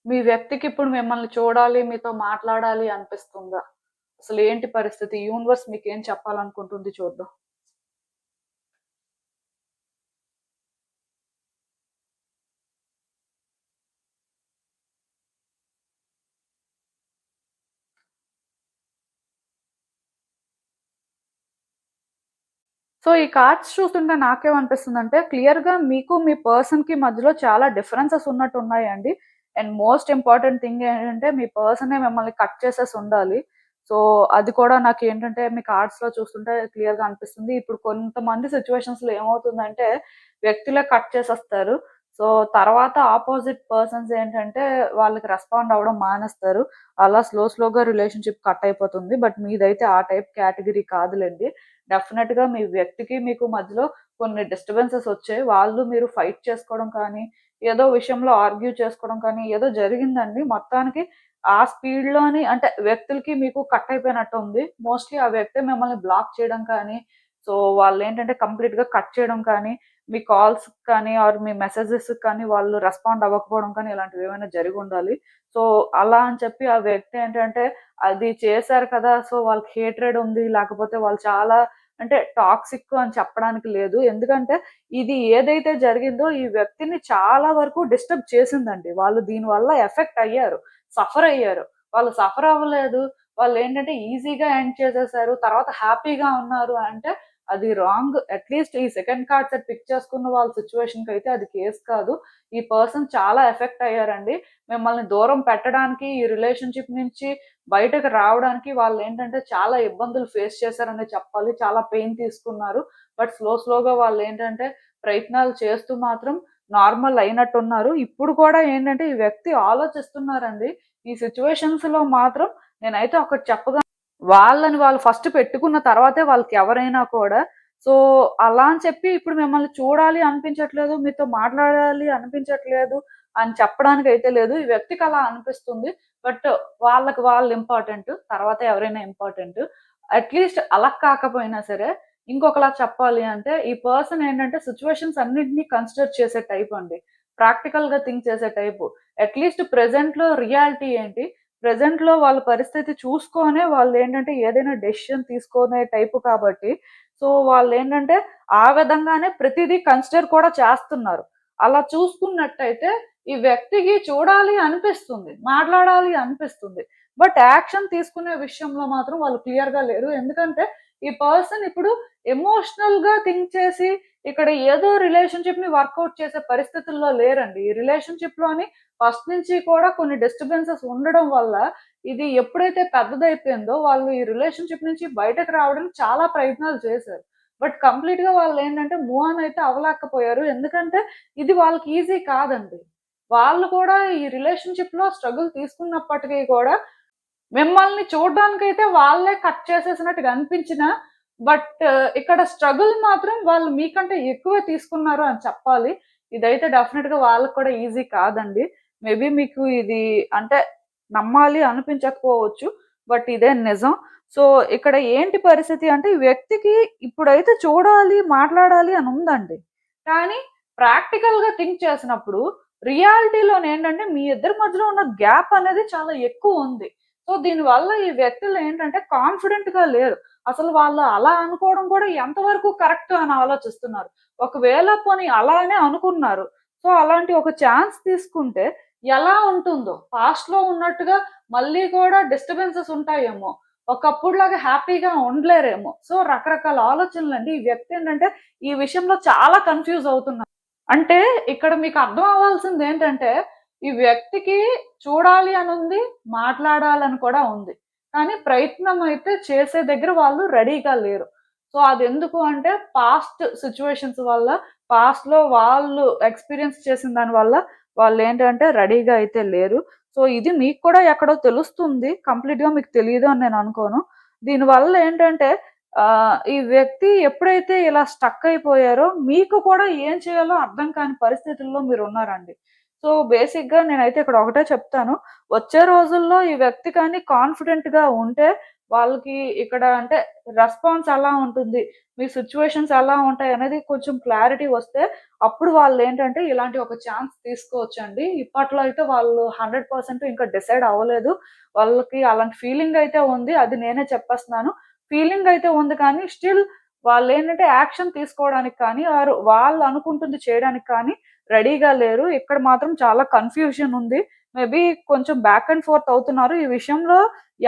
మీ వ్యక్తికి ఇప్పుడు మిమ్మల్ని చూడాలి, మీతో మాట్లాడాలి అనిపిస్తుందా? అసలేంటి పరిస్థితి? యూనివర్స్ మీకేం చెప్పాలనుకుంటుంది చూద్దాం. సో, ఈ కార్డ్స్ చూస్తుంటే నాకేమనిపిస్తుందంటే, క్లియర్‌గా మీకు మీ పర్సన్‌కి మధ్యలో చాలా డిఫరెన్సెస్ ఉన్నట్టున్నాయండి. అండ్ మోస్ట్ ఇంపార్టెంట్ థింగ్ ఏంటంటే, మీ పర్సనే మిమ్మల్ని కట్ చేసేసుండాలి. సో, అది కూడా నాకేంటంటే, మీ కార్డ్స్‌లో చూస్తుంటే క్లియర్‌గా అనిపిస్తుంది. ఇప్పుడు కొంతమంది సిట్యుయేషన్స్‌లో ఏమవుతుందంటే, వ్యక్తులే కట్ చేసేస్తారు. సో, తర్వాత అపోజిట్ పర్సన్స్ ఏంటంటే, వాళ్ళకి రెస్పాండ్ అవ్వడం మానేస్తారు. అలా స్లోగా రిలేషన్‌షిప్ కట్ అయిపోతుంది. బట్ మీదైతే ఆ టైప్ కేటగరీ కాదులెండి. డెఫినెట్‌గా మీ వ్యక్తికి, మీకు మధ్యలో కొన్ని డిస్టర్బెన్సెస్ వచ్చాయి. వాళ్ళు మీరు ఫైట్ చేసుకోవడం కానీ, ఏదో విషయంలో ఆర్గ్యూ చేసుకోవడం కానీ, ఏదో జరిగిందండి. మొత్తానికి ఆ స్పీడ్‌లోని అంటే వ్యక్తులకి మీకు కట్ అయిపోయినట్టుంది. మోస్ట్‌లీ ఆ వ్యక్తే మిమ్మల్ని బ్లాక్ చేయడం కానీ, సో వాళ్ళేంటంటే కంప్లీట్‌గా కట్ చేయడం కానీ, మీ కాల్స్ కానీ ఆర్ మీ మెసేజెస్ కానీ వాళ్ళు రెస్పాండ్ అవ్వకపోవడం కానీ ఇలాంటివి ఏమైనా జరిగి ఉండాలి. సో అలా అని చెప్పి ఆ వ్యక్తి ఏంటంటే అది చేశారు కదా! సో వాళ్ళకి హేట్రెడ్ ఉంది. లేకపోతే వాళ్ళు చాలా అంటే టాక్సిక్ అని చెప్పడానికి లేదు. ఎందుకంటే ఇది ఏదైతే జరిగిందో ఈ వ్యక్తిని చాలా వరకు డిస్టర్బ్ చేసిందండి. వాళ్ళు దీనివల్ల ఎఫెక్ట్ అయ్యారు. సఫర్ అయ్యారు. వాళ్ళు సఫర్ అవ్వలేదు. వాళ్ళేంటంటే ఈజీగా ఎండ్ చేసేసారు. తర్వాత హ్యాపీగా ఉన్నారు అంటే అది రాంగ్. అట్‌లీస్ట్ ఈ సెకండ్ కార్డ్ సెట్ పిక్ చేసుకున్న వాళ్ళ సిట్యుయేషన్‌కైతే అది కేస్ కాదు. ఈ పర్సన్ చాలా ఎఫెక్ట్ అయ్యారండి. మిమ్మల్ని దూరం పెట్టడానికి, ఈ రిలేషన్‌షిప్ నుంచి బయటకు రావడానికి వాళ్ళేంటంటే చాలా ఇబ్బందులు ఫేస్ చేశారనే చెప్పాలి. చాలా పెయిన్ తీసుకున్నారు. బట్ స్లోగా వాళ్ళేంటంటే ప్రయత్నాలు చేస్తూ మాత్రం నార్మల్ అయినట్టున్నారు. ఇప్పుడు కూడా ఏంటంటే ఈ వ్యక్తి ఆలోచిస్తున్నారండి. ఈ సిట్యుయేషన్స్‌లో మాత్రం నేనైతే ఒకటి వాళ్ళని వాళ్ళు ఫస్ట్ పెట్టుకున్న తర్వాతే వాళ్ళకెవరైనా కూడా. సో, అలా అని చెప్పి ఇప్పుడు మిమ్మల్ని చూడాలి అనిపించట్లేదు, మీతో మాట్లాడాలి అనిపించట్లేదు అని చెప్పడానికైతే లేదు. ఈ వ్యక్తికి అలా అనిపిస్తుంది. బట్ వాళ్ళకి వాళ్ళు ఇంపార్టెంట్. తర్వాత ఎవరైనా ఇంపార్టెంట్. అట్‌లీస్ట్ అలా కాకపోయినా సరే, ఇంకొకలా చెప్పాలి అంటే ఈ పర్సన్ ఏంటంటే సిట్యుయేషన్స్ అన్నిటిని కన్సిడర్ చేసే టైప్ అండి. ప్రాక్టికల్‌గా థింక్ చేసే టైపు. అట్‌లీస్ట్ ప్రెజెంట్‌లో రియాలిటీ ఏంటి? ప్రెజెంట్‌లో వాళ్ళ పరిస్థితి చూసుకొనే వాళ్ళేంటంటే ఏదైనా డెసిషన్ తీసుకునే టైపు కాబట్టి, సో, వాళ్ళేంటంటే ఆ విధంగానే ప్రతిదీ కన్సిడర్ కూడా చేస్తున్నారు. అలా చూసుకున్నట్టయితే ఈ వ్యక్తికి చూడాలి అనిపిస్తుంది. మాట్లాడాలి అనిపిస్తుంది. బట్ యాక్షన్ తీసుకునే విషయంలో మాత్రం వాళ్ళు క్లియర్‌గా లేరు. ఎందుకంటే ఈ పర్సన్ ఇప్పుడు ఎమోషనల్‌గా థింక్ చేసి ఇక్కడ ఏదో రిలేషన్‌షిప్‌ని వర్కౌట్ చేసే పరిస్థితుల్లో లేరండి. ఈ రిలేషన్‌షిప్‌లోని ఫస్ట్ నుంచి కూడా కొన్ని డిస్టర్బెన్సెస్ ఉండడం వల్ల, ఇది ఎప్పుడైతే పెద్దదైపోయిందో, వాళ్ళు ఈ రిలేషన్‌షిప్ నుంచి బయటకు రావడానికి చాలా ప్రయత్నాలు చేశారు. బట్ కంప్లీట్‌గా వాళ్ళేంటంటే మూవ్ ఆన్ అయితే అవ్వలేకపోయారు. ఎందుకంటే, ఇది వాళ్ళకి ఈజీ కాదండి. వాళ్ళు కూడా ఈ రిలేషన్‌షిప్‌లో స్ట్రగుల్ తీసుకున్నప్పటికీ కూడా మిమ్మల్ని చూడ్డానికైతే వాళ్ళే కట్ చేసేసినట్టుగా అనిపించినా, బట్ ఇక్కడ స్ట్రగుల్ మాత్రం వాళ్ళు మీకంటే ఎక్కువే తీసుకున్నారు అని చెప్పాలి. ఇదైతే డెఫినిట్‌గా వాళ్ళకి కూడా ఈజీ కాదండి. మేబీ మీకు ఇది అంటే నమ్మాలి అనిపించకపోవచ్చు. బట్ ఇదే నిజం. సో, ఇక్కడ ఏంటి పరిస్థితి అంటే ఈ వ్యక్తికి ఇప్పుడైతే చూడాలి, మాట్లాడాలి అని ఉందండి. కానీ ప్రాక్టికల్‌గా థింక్ చేసినప్పుడు రియాలిటీలోనేంటంటే మీ ఇద్దరి మధ్యలో ఉన్న గ్యాప్ అనేది చాలా ఎక్కువుంది. సో, దీనివల్ల ఈ వ్యక్తులు ఏంటంటే కాన్ఫిడెంట్‌గా లేరు. అసలు వాళ్ళు అలా అనుకోవడం కూడా ఎంతవరకు కరెక్ట్ అని ఆలోచిస్తున్నారు. ఒకవేళ పోనీ అలానే అనుకున్నారు. సో, అలాంటి ఒక ఛాన్స్ తీసుకుంటే ఎలా ఉంటుందో, పాస్ట్‌లో ఉన్నట్టుగా మళ్ళీ కూడా డిస్టర్బెన్సెస్ ఉంటాయేమో. ఒకప్పుడులాగా హ్యాపీగా ఉండలేరేమో. సో, రకరకాల ఆలోచనలండి. ఈ వ్యక్తి ఏంటంటే ఈ విషయంలో చాలా కన్‌ఫ్యూజ్ అవుతున్నారు. అంటే ఇక్కడ మీకు అర్థం అవ్వాల్సిందేంటంటే, ఈ వ్యక్తికి చూడాలి అనుంది, మాట్లాడాలని కూడా ఉంది. కానీ ప్రయత్నం అయితే చేసే దగ్గర వాళ్ళు రెడీగా లేరు. సో, అదెందుకు అంటే పాస్ట్ సిట్యుయేషన్స్ వల్ల, పాస్ట్‌లో వాళ్ళు ఎక్స్‌పీరియన్స్ చేసిన దాని వల్ల వాళ్ళేంటంటే రెడీగా అయితే లేరు. సో, ఇది మీకు కూడా ఎక్కడో తెలుస్తుంది. కంప్లీట్‌గా మీకు తెలీదు అని నేను అనుకోను. దీనివల్ల ఏంటంటే ఈ వ్యక్తి ఎప్పుడైతే ఇలా స్టక్ అయిపోయారో, మీకు కూడా ఏం చేయాలో అర్థం కాని పరిస్థితుల్లో మీరున్నారండి. సో, బేసిక్‌గా నేనైతే ఇక్కడ ఒకటే చెప్తాను. వచ్చే రోజుల్లో ఈ వ్యక్తి కానీ కాన్ఫిడెంట్‌గా ఉంటే, వాళ్ళకి ఇక్కడ అంటే రెస్పాన్స్ ఎలా ఉంటుంది, మీ సిట్యుయేషన్స్ ఎలా ఉంటాయనేది కొంచెం క్లారిటీ వస్తే, అప్పుడు వాళ్ళేంటంటే ఇలాంటి ఒక ఛాన్స్ తీసుకోవచ్చండి. ఇప్పట్లో అయితే వాళ్ళు 100% ఇంకా డిసైడ్ అవ్వలేదు. వాళ్ళకి అలాంటి ఫీలింగ్ అయితే ఉంది. అది నేనే చెప్పేస్తున్నాను. ఫీలింగ్ అయితే ఉంది కానీ స్టిల్ వాళ్ళేంటంటే యాక్షన్ తీసుకోవడానికి కానీ, ఆర్ వాళ్ళు అనుకుంటుంది చేయడానికి కానీ రెడీగా లేరు. ఇక్కడ మాత్రం చాలా కన్‌ఫ్యూజన్ ఉంది. మేబీ కొంచెం బ్యాక్ అండ్ ఫోర్త్ అవుతున్నారు. ఈ విషయంలో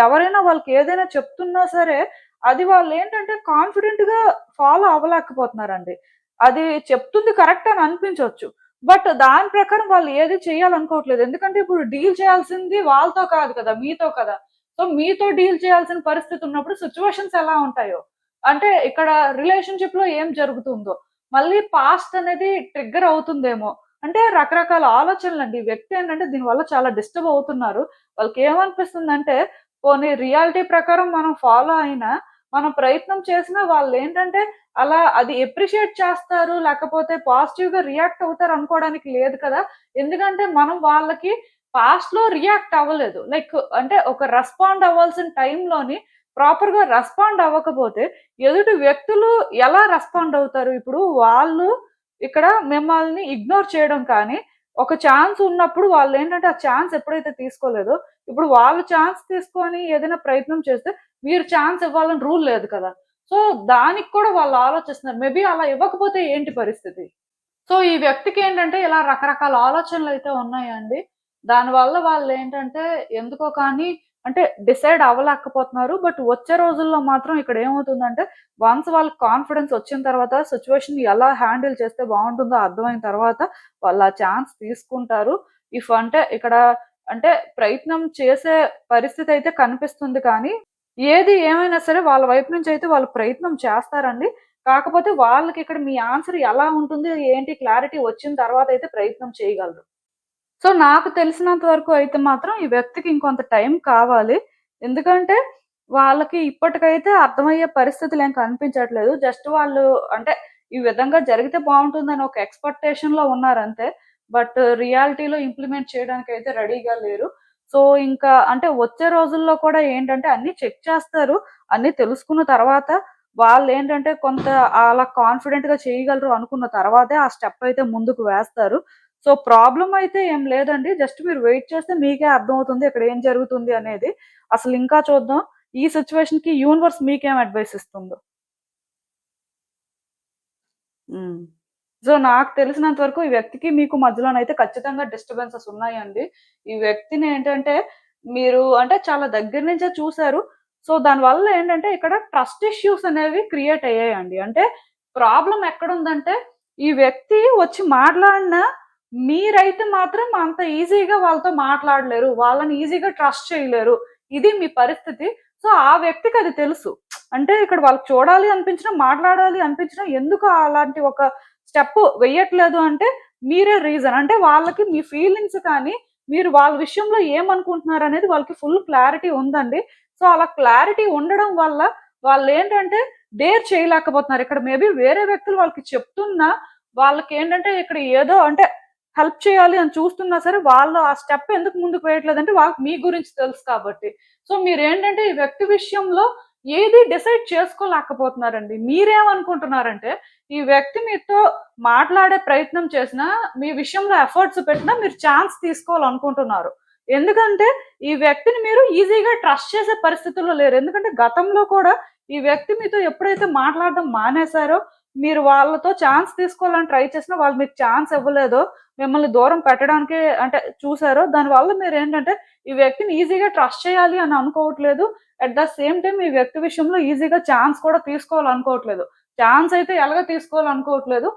ఎవరైనా వాళ్ళకి ఏదైనా చెప్తున్నా సరే, అది వాళ్ళేంటంటే కాన్ఫిడెంట్‌గా ఫాలో అవ్వలేకపోతున్నారండి. అది చెప్తుంది కరెక్ట్ అని అనిపించొచ్చు. బట్ దాని ప్రకారం వాళ్ళు ఏది చేయాలనుకోవట్లేదు. ఎందుకంటే ఇప్పుడు డీల్ చేయాల్సింది వాళ్ళతో కాదు కదా! మీతో కదా! సో, మీతో డీల్ చేయాల్సిన పరిస్థితి ఉన్నప్పుడు సిట్యుయేషన్స్ ఎలా ఉంటాయో, అంటే ఇక్కడ రిలేషన్‌షిప్‌లో ఏం జరుగుతుందో, మళ్ళీ పాస్ట్ అనేది ట్రిగ్గర్ అవుతుందేమో. అంటే రకరకాల ఆలోచనలండి. ఈ వ్యక్తి ఏంటంటే దీనివల్ల చాలా డిస్టర్బ్ అవుతున్నారు. వాళ్ళకేమనిపిస్తుందంటే, పోనీ రియాలిటీ ప్రకారం మనం ఫాలో అయినా, మనం ప్రయత్నం చేసినా వాళ్ళేంటంటే అలా అది అప్రిషియేట్ చేస్తారు, లేకపోతే పాజిటివ్‌గా రియాక్ట్ అవుతారు అనుకోవడానికి లేదు కదా! ఎందుకంటే మనం వాళ్ళకి పాస్ట్‌లో రియాక్ట్ అవ్వలేదు. లైక్ అంటే ఒక రెస్పాండ్ అవ్వాల్సిన టైంలోని ప్రాపర్‌గా రెస్పాండ్ అవ్వకపోతే ఎదుటి వ్యక్తులు ఎలా రెస్పాండ్ అవుతారు? ఇప్పుడు వాళ్ళు ఇక్కడ మిమ్మల్ని ఇగ్నోర్ చేయడం కానీ, ఒక ఛాన్స్ ఉన్నప్పుడు వాళ్ళేంటంటే ఆ ఛాన్స్ ఎప్పుడైతే తీసుకోలేదో, ఇప్పుడు వాళ్ళు ఛాన్స్ తీసుకొని ఏదైనా ప్రయత్నం చేస్తే, మీరు ఛాన్స్ ఇవ్వాలని రూల్ లేదు కదా! సో, దానికి కూడా వాళ్ళు ఆలోచిస్తున్నారు. మేబీ అలా ఇవ్వకపోతే ఏంటి పరిస్థితి? సో, ఈ వ్యక్తికేంటంటే ఇలా రకరకాల ఆలోచనలైతే ఉన్నాయండి. దానివల్ల వాళ్ళేంటంటే ఎందుకో కానీ అంటే డిసైడ్ అవ్వలేకపోతున్నారు. బట్ వచ్చే రోజుల్లో మాత్రం ఇక్కడ ఏమవుతుందంటే వన్స్ వాళ్ళకి కాన్ఫిడెన్స్ వచ్చిన తర్వాత సిట్యుయేషన్‌ని ఎలా హ్యాండిల్ చేస్తే బావుంటుందో అర్థమైన తర్వాత వాళ్ళు ఆ ఛాన్స్ తీసుకుంటారు. ఇఫ్ అంటే ఇక్కడ అంటే ప్రయత్నం చేసే పరిస్థితయితే కనిపిస్తుంది కానీ, ఏది ఏమైనా సరే వాళ్ళ వైపు నుంచయితే వాళ్ళు ప్రయత్నం చేస్తారండి. కాకపోతే వాళ్ళకిక్కడ మీ ఆన్సర్ ఎలా ఉంటుంది, ఏంటి క్లారిటీ వచ్చిన తర్వాతయితే ప్రయత్నం చేయగలరు. సో, నాకు తెలిసినంత వరకు అయితే మాత్రం ఈ వ్యక్తికి ఇంకొంత టైం కావాలి. ఎందుకంటే, వాళ్ళకి ఇప్పటికైతే అర్థమయ్యే పరిస్థితులేం కనిపించట్లేదు. జస్ట్ వాళ్ళు అంటే, ఈ విధంగా జరిగితే బావుంటుందని ఒక ఎక్స్‌పెక్టేషన్‌లో ఉన్నారంతే. బట్ రియాలిటీలో ఇంప్లిమెంట్ చేయడానికైతే రెడీగా లేరు. సో, ఇంకా అంటే వచ్చే రోజుల్లో కూడా ఏంటంటే, అన్నీ చెక్ చేస్తారు. అన్నీ తెలుసుకున్న తర్వాత వాళ్ళేంటంటే, కొంత అలా కాన్ఫిడెంట్‌గా చేయగలరు అనుకున్న తర్వాతే ఆ స్టెప్ అయితే ముందుకు వేస్తారు. సో, ప్రాబ్లమ్ అయితే ఏం లేదండి. జస్ట్ మీరు వెయిట్ చేస్తే మీకే అర్థమవుతుంది ఇక్కడ ఏం జరుగుతుంది అనేది. అసలింకా చూద్దాం. ఈ సిట్యుయేషన్‌కి యూనివర్స్ మీకేం అడ్వైస్ ఇస్తుందో. హ్మ్. సో, నాకు తెలిసినంత వరకు ఈ వ్యక్తికి మీకు మధ్యలోనైతే ఖచ్చితంగా డిస్టర్బెన్సెస్ ఉన్నాయండి. ఈ వ్యక్తిని ఏంటంటే మీరు అంటే చాలా దగ్గర నుంచే చూసారు. సో, దానివల్ల ఏంటంటే ఇక్కడ ట్రస్ట్ ఇష్యూస్ అనేవి క్రియేట్ అయ్యాయండి. అంటే ప్రాబ్లమ్ ఎక్కడుందంటే ఈ వ్యక్తి వచ్చి మాట్లాడినా మీరైతే మాత్రం అంత ఈజీగా వాళ్ళతో మాట్లాడలేరు. వాళ్ళని ఈజీగా ట్రస్ట్ చేయలేరు. ఇది మీ పరిస్థితి. సో, ఆ వ్యక్తికి అది తెలుసు. అంటే ఇక్కడ వాళ్ళకి చూడాలి అనిపించినా, మాట్లాడాలి అనిపించినా ఎందుకు అలాంటి ఒక స్టెప్ వెయ్యట్లేదు అంటే మీరే రీజన్. అంటే వాళ్ళకి మీ ఫీలింగ్స్ కానీ, మీరు వాళ్ళ విషయంలో ఏమనుకుంటున్నారనేది వాళ్ళకి ఫుల్ క్లారిటీ ఉందండి. సో, అలా క్లారిటీ ఉండడం వల్ల వాళ్ళేంటంటే డేర్ చేయలేకపోతున్నారు. ఇక్కడ మేబీ వేరే వ్యక్తులు వాళ్ళకి చెప్తున్నా, వాళ్ళకేంటంటే ఇక్కడ ఏదో అంటే హెల్ప్ చేయాలి అని చూస్తున్నా సరే, వాళ్ళు ఆ స్టెప్ ఎందుకు ముందుకు వేయట్లేదంటే వాళ్ళకి మీ గురించి తెలుసు కాబట్టి. సో, మీరేంటంటే ఈ వ్యక్తి విషయంలో ఏది డిసైడ్ చేసుకోలేకపోతున్నారండి. మీరేమనుకుంటున్నారంటే, ఈ వ్యక్తి మీతో మాట్లాడే ప్రయత్నం చేసినా, మీ విషయంలో ఎఫర్ట్స్ పెట్టినా మీరు ఛాన్స్ తీసుకోవాలనుకుంటున్నారు. ఎందుకంటే, ఈ వ్యక్తిని మీరు ఈజీగా ట్రస్ట్ చేసే పరిస్థితుల్లో లేరు. ఎందుకంటే, గతంలో కూడా ఈ వ్యక్తి మీతో ఎప్పుడైతే మాట్లాడడం మానేశారో, మీరు వాళ్ళతో ఛాన్స్ తీసుకోవాలని ట్రై చేసినా వాళ్ళు మీకు ఛాన్స్ ఇవ్వలేదో, మిమ్మల్ని దూరం పెట్టడానికే అంటే చూసారో, దానివల్ల మీరేంటంటే, ఈ వ్యక్తిని ఈజీగా ట్రస్ట్ చేయాలి అని అనుకోవట్లేదు. అట్ ద సేమ్ టైమ్ ఈ వ్యక్తి విషయంలో ఈజీగా ఛాన్స్ కూడా తీసుకోవాలనుకోవట్లేదు. ఛాన్స్ అయితే ఎలాగో తీసుకోవాలనుకోవట్లేదు.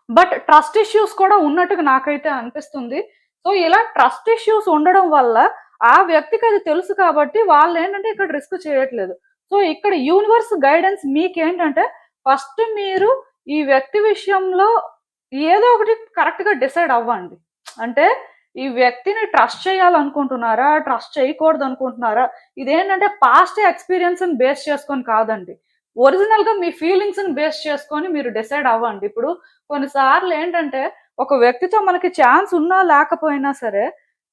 బట్ ట్రస్ట్ ఇష్యూస్ కూడా ఉన్నట్టుగా నాకైతే అనిపిస్తుంది. సో, ఇలా ట్రస్ట్ ఇష్యూస్ ఉండడం వల్ల ఆ వ్యక్తికి అది తెలుసు కాబట్టి వాళ్ళేంటంటే ఇక్కడ రిస్క్ చేయట్లేదు. సో, ఇక్కడ యూనివర్స్ గైడెన్స్ మీకేంటంటే ఫస్ట్ మీరు ఈ వ్యక్తి విషయంలో ఏదో ఒకటి కరెక్ట్‌గా డిసైడ్ అవ్వండి. అంటే ఈ వ్యక్తిని ట్రస్ట్ చేయాలనుకుంటున్నారా? ట్రస్ట్ చేయకూడదనుకుంటున్నారా? ఇదేంటంటే పాస్ట్ ఎక్స్‌పీరియన్స్‌ని బేస్ చేసుకొని కాదండి. ఒరిజినల్‌గా మీ ఫీలింగ్స్‌ని బేస్ చేసుకొని మీరు డిసైడ్ అవ్వండి. ఇప్పుడు కొన్ని సార్లేంటంటే ఒక వ్యక్తితో మనకి ఛాన్స్ ఉన్నా లేకపోయినా సరే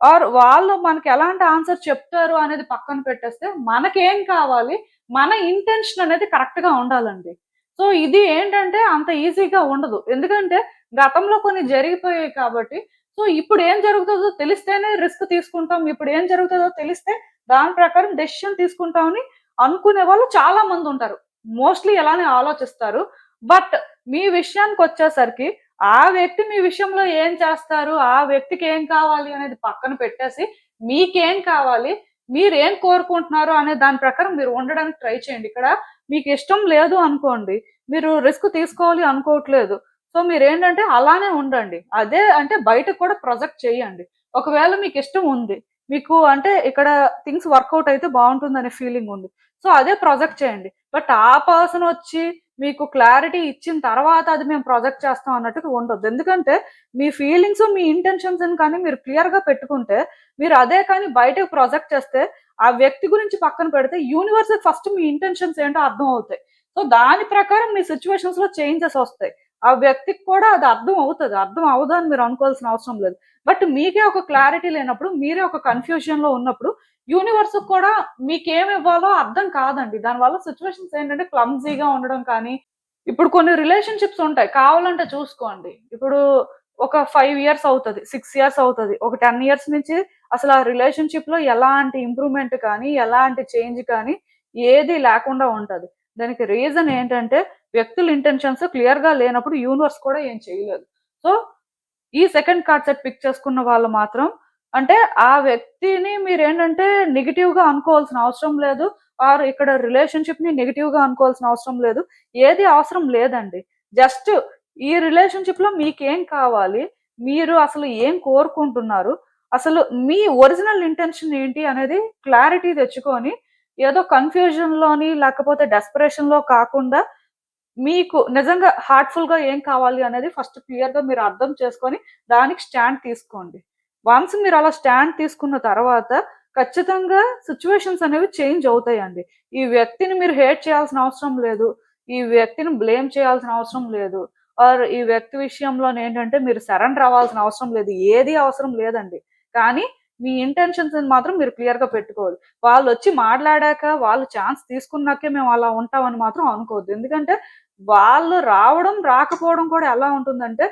ఆర్ వాళ్ళు మనకి ఎలాంటి ఆన్సర్ చెప్తారు అనేది పక్కన పెట్టేస్తే మనకేం కావాలి? మన ఇంటెన్షన్ అనేది కరెక్ట్‌గా ఉండాలండి. సో, ఇది ఏంటంటే అంత ఈజీగా ఉండదు. ఎందుకంటే గతంలో కొన్ని జరిగిపోయాయి కాబట్టి సో, ఇప్పుడేం జరుగుతదో తెలిస్తేనే రిస్క్ తీసుకుంటాం. ఇప్పుడేం జరుగుతదో తెలిస్తే దాని ప్రకారం డెసిషన్ తీసుకుంటామని అనుకునే వాళ్ళు చాలా మందుంటారు. మోస్ట్‌లీ ఇలానే ఆలోచిస్తారు. బట్ మీ విషయానికొచ్చేసరికి ఆ వ్యక్తి మీ విషయంలో ఏం చేస్తారు? ఆ వ్యక్తికి ఏం కావాలి అనేది పక్కన పెట్టేసి, మీకేం కావాలి? మీరేం కోరుకుంటున్నారు అనే దాని ప్రకారం మీరు ఉండడానికి ట్రై చేయండి. ఇక్కడ మీకిష్టం లేదు అనుకోండి, మీరు రిస్క్ తీసుకోవాలి అనుకోవట్లేదు. సో, మీరేంటంటే అలానే ఉండండి. అదే అంటే బయటకు కూడా ప్రొజెక్ట్ చేయండి. ఒకవేళ మీకిష్టం ఉంది. మీకు అంటే ఇక్కడ థింగ్స్ వర్కౌట్ అయితే బావుంటుందనే ఫీలింగ్ ఉంది. సో, అదే ప్రొజెక్ట్ చేయండి. బట్ ఆ పర్సన్ వచ్చి మీకు క్లారిటీ ఇచ్చిన తర్వాత అది మేము ప్రొజెక్ట్ చేస్తాం అన్నట్టుగా ఉండొద్దు. ఎందుకంటే మీ ఫీలింగ్స్, మీ ఇంటెన్షన్స్‌ని కానీ మీరు క్లియర్‌గా పెట్టుకుంటే, మీరు అదే కానీ బయటకి ప్రొజెక్ట్ చేస్తే, ఆ వ్యక్తి గురించి పక్కన పెడితే యూనివర్స్‌కి ఫస్ట్ మీ ఇంటెన్షన్స్ ఏంటో అర్థమవుతాయి. సో, దాని ప్రకారం మీ సిట్యుయేషన్స్‌లో చేంజెస్ ఒస్తాయి. ఆ వ్యక్తికి కూడా అది అర్థం అవుతది. అర్థం అవ్వదు అని మీరు అనుకోవాల్సిన అవసరం లేదు. బట్ మీకే ఒక క్లారిటీ లేనప్పుడు, మీరే ఒక కన్‌ఫ్యూజన్‌లో ఉన్నప్పుడు, యూనివర్స్‌కి కూడా మీకేమివ్వాలో అర్థం కాదండి. దానివల్ల సిట్యుయేషన్స్ ఏంటంటే క్లమ్జీగా ఉండడం కానీ, ఇప్పుడు కొన్ని రిలేషన్‌షిప్స్ ఉంటాయి. కావాలంటే చూసుకోండి. ఇప్పుడు ఒక 5 ఇయర్స్ అవుతది. 6 ఇయర్స్ అవుతది. ఒక 10 ఇయర్స్ నుంచి అసలు ఆ రిలేషన్‌షిప్‌లో ఎలాంటి ఇంప్రూవ్‌మెంట్ కానీ, ఎలాంటి చేంజ్ కానీ ఏది లేకుండా ఉంటది. దానికి రీజన్ ఏంటంటే వ్యక్తుల ఇంటెన్షన్స్ క్లియర్‌గా లేనప్పుడు యూనివర్స్ కూడా ఏం చేయలేదు. సో, ఈ సెకండ్ కార్డ్ సెట్ పిక్ చేసుకున్న వాళ్ళు మాత్రం అంటే ఆ వ్యక్తిని మీరేంటంటే నెగెటివ్‌గా అనుకోవాల్సిన అవసరం లేదు. ఆర్ ఇక్కడ రిలేషన్‌షిప్‌ని నెగెటివ్‌గా అనుకోవాల్సిన అవసరం లేదు. ఏది అవసరం లేదండి. జస్ట్ ఈ రిలేషన్‌షిప్‌లో మీకేం కావాలి? మీరు అసలు ఏం కోరుకుంటున్నారు? అసలు మీ ఒరిజినల్ ఇంటెన్షన్ ఏంటి అనేది క్లారిటీ తెచ్చుకొని, ఏదో కన్‌ఫ్యూజన్‌లోని లేకపోతే డెస్పరేషన్‌లో కాకుండా మీకు నిజంగా హార్ట్‌ఫుల్‌గా ఏం కావాలి అనేది ఫస్ట్ క్లియర్‌గా మీరు అర్థం చేసుకొని, దానికి స్టాండ్ తీసుకోండి. వన్స్ మీరలా స్టాండ్ తీసుకున్న తర్వాత, ఖచ్చితంగా సిట్యుయేషన్స్ అనేవి చేంజ్ అవుతాయండి. ఈ వ్యక్తిని మీరు హేట్ చేయాల్సిన అవసరం లేదు. ఈ వ్యక్తిని బ్లేమ్ చేయాల్సిన అవసరం లేదు. ఆర్ ఈ వ్యక్తి విషయంలోనేంటంటే మీరు సరెండర్ అవ్వాల్సిన అవసరం లేదు. ఏది అవసరం లేదండి. కానీ మీ ఇంటెన్షన్స్‌ని మాత్రం మీరు క్లియర్‌గా పెట్టుకోవాలి. వాళ్ళొచ్చి మాట్లాడాక, వాళ్ళు ఛాన్స్ తీసుకున్నాకే మేము అలా ఉంటామని మాత్రం అనుకోవద్దు. ఎందుకంటే వాళ్ళు రావడం, రాకపోవడం కూడా ఎలా ఉంటుందంటే,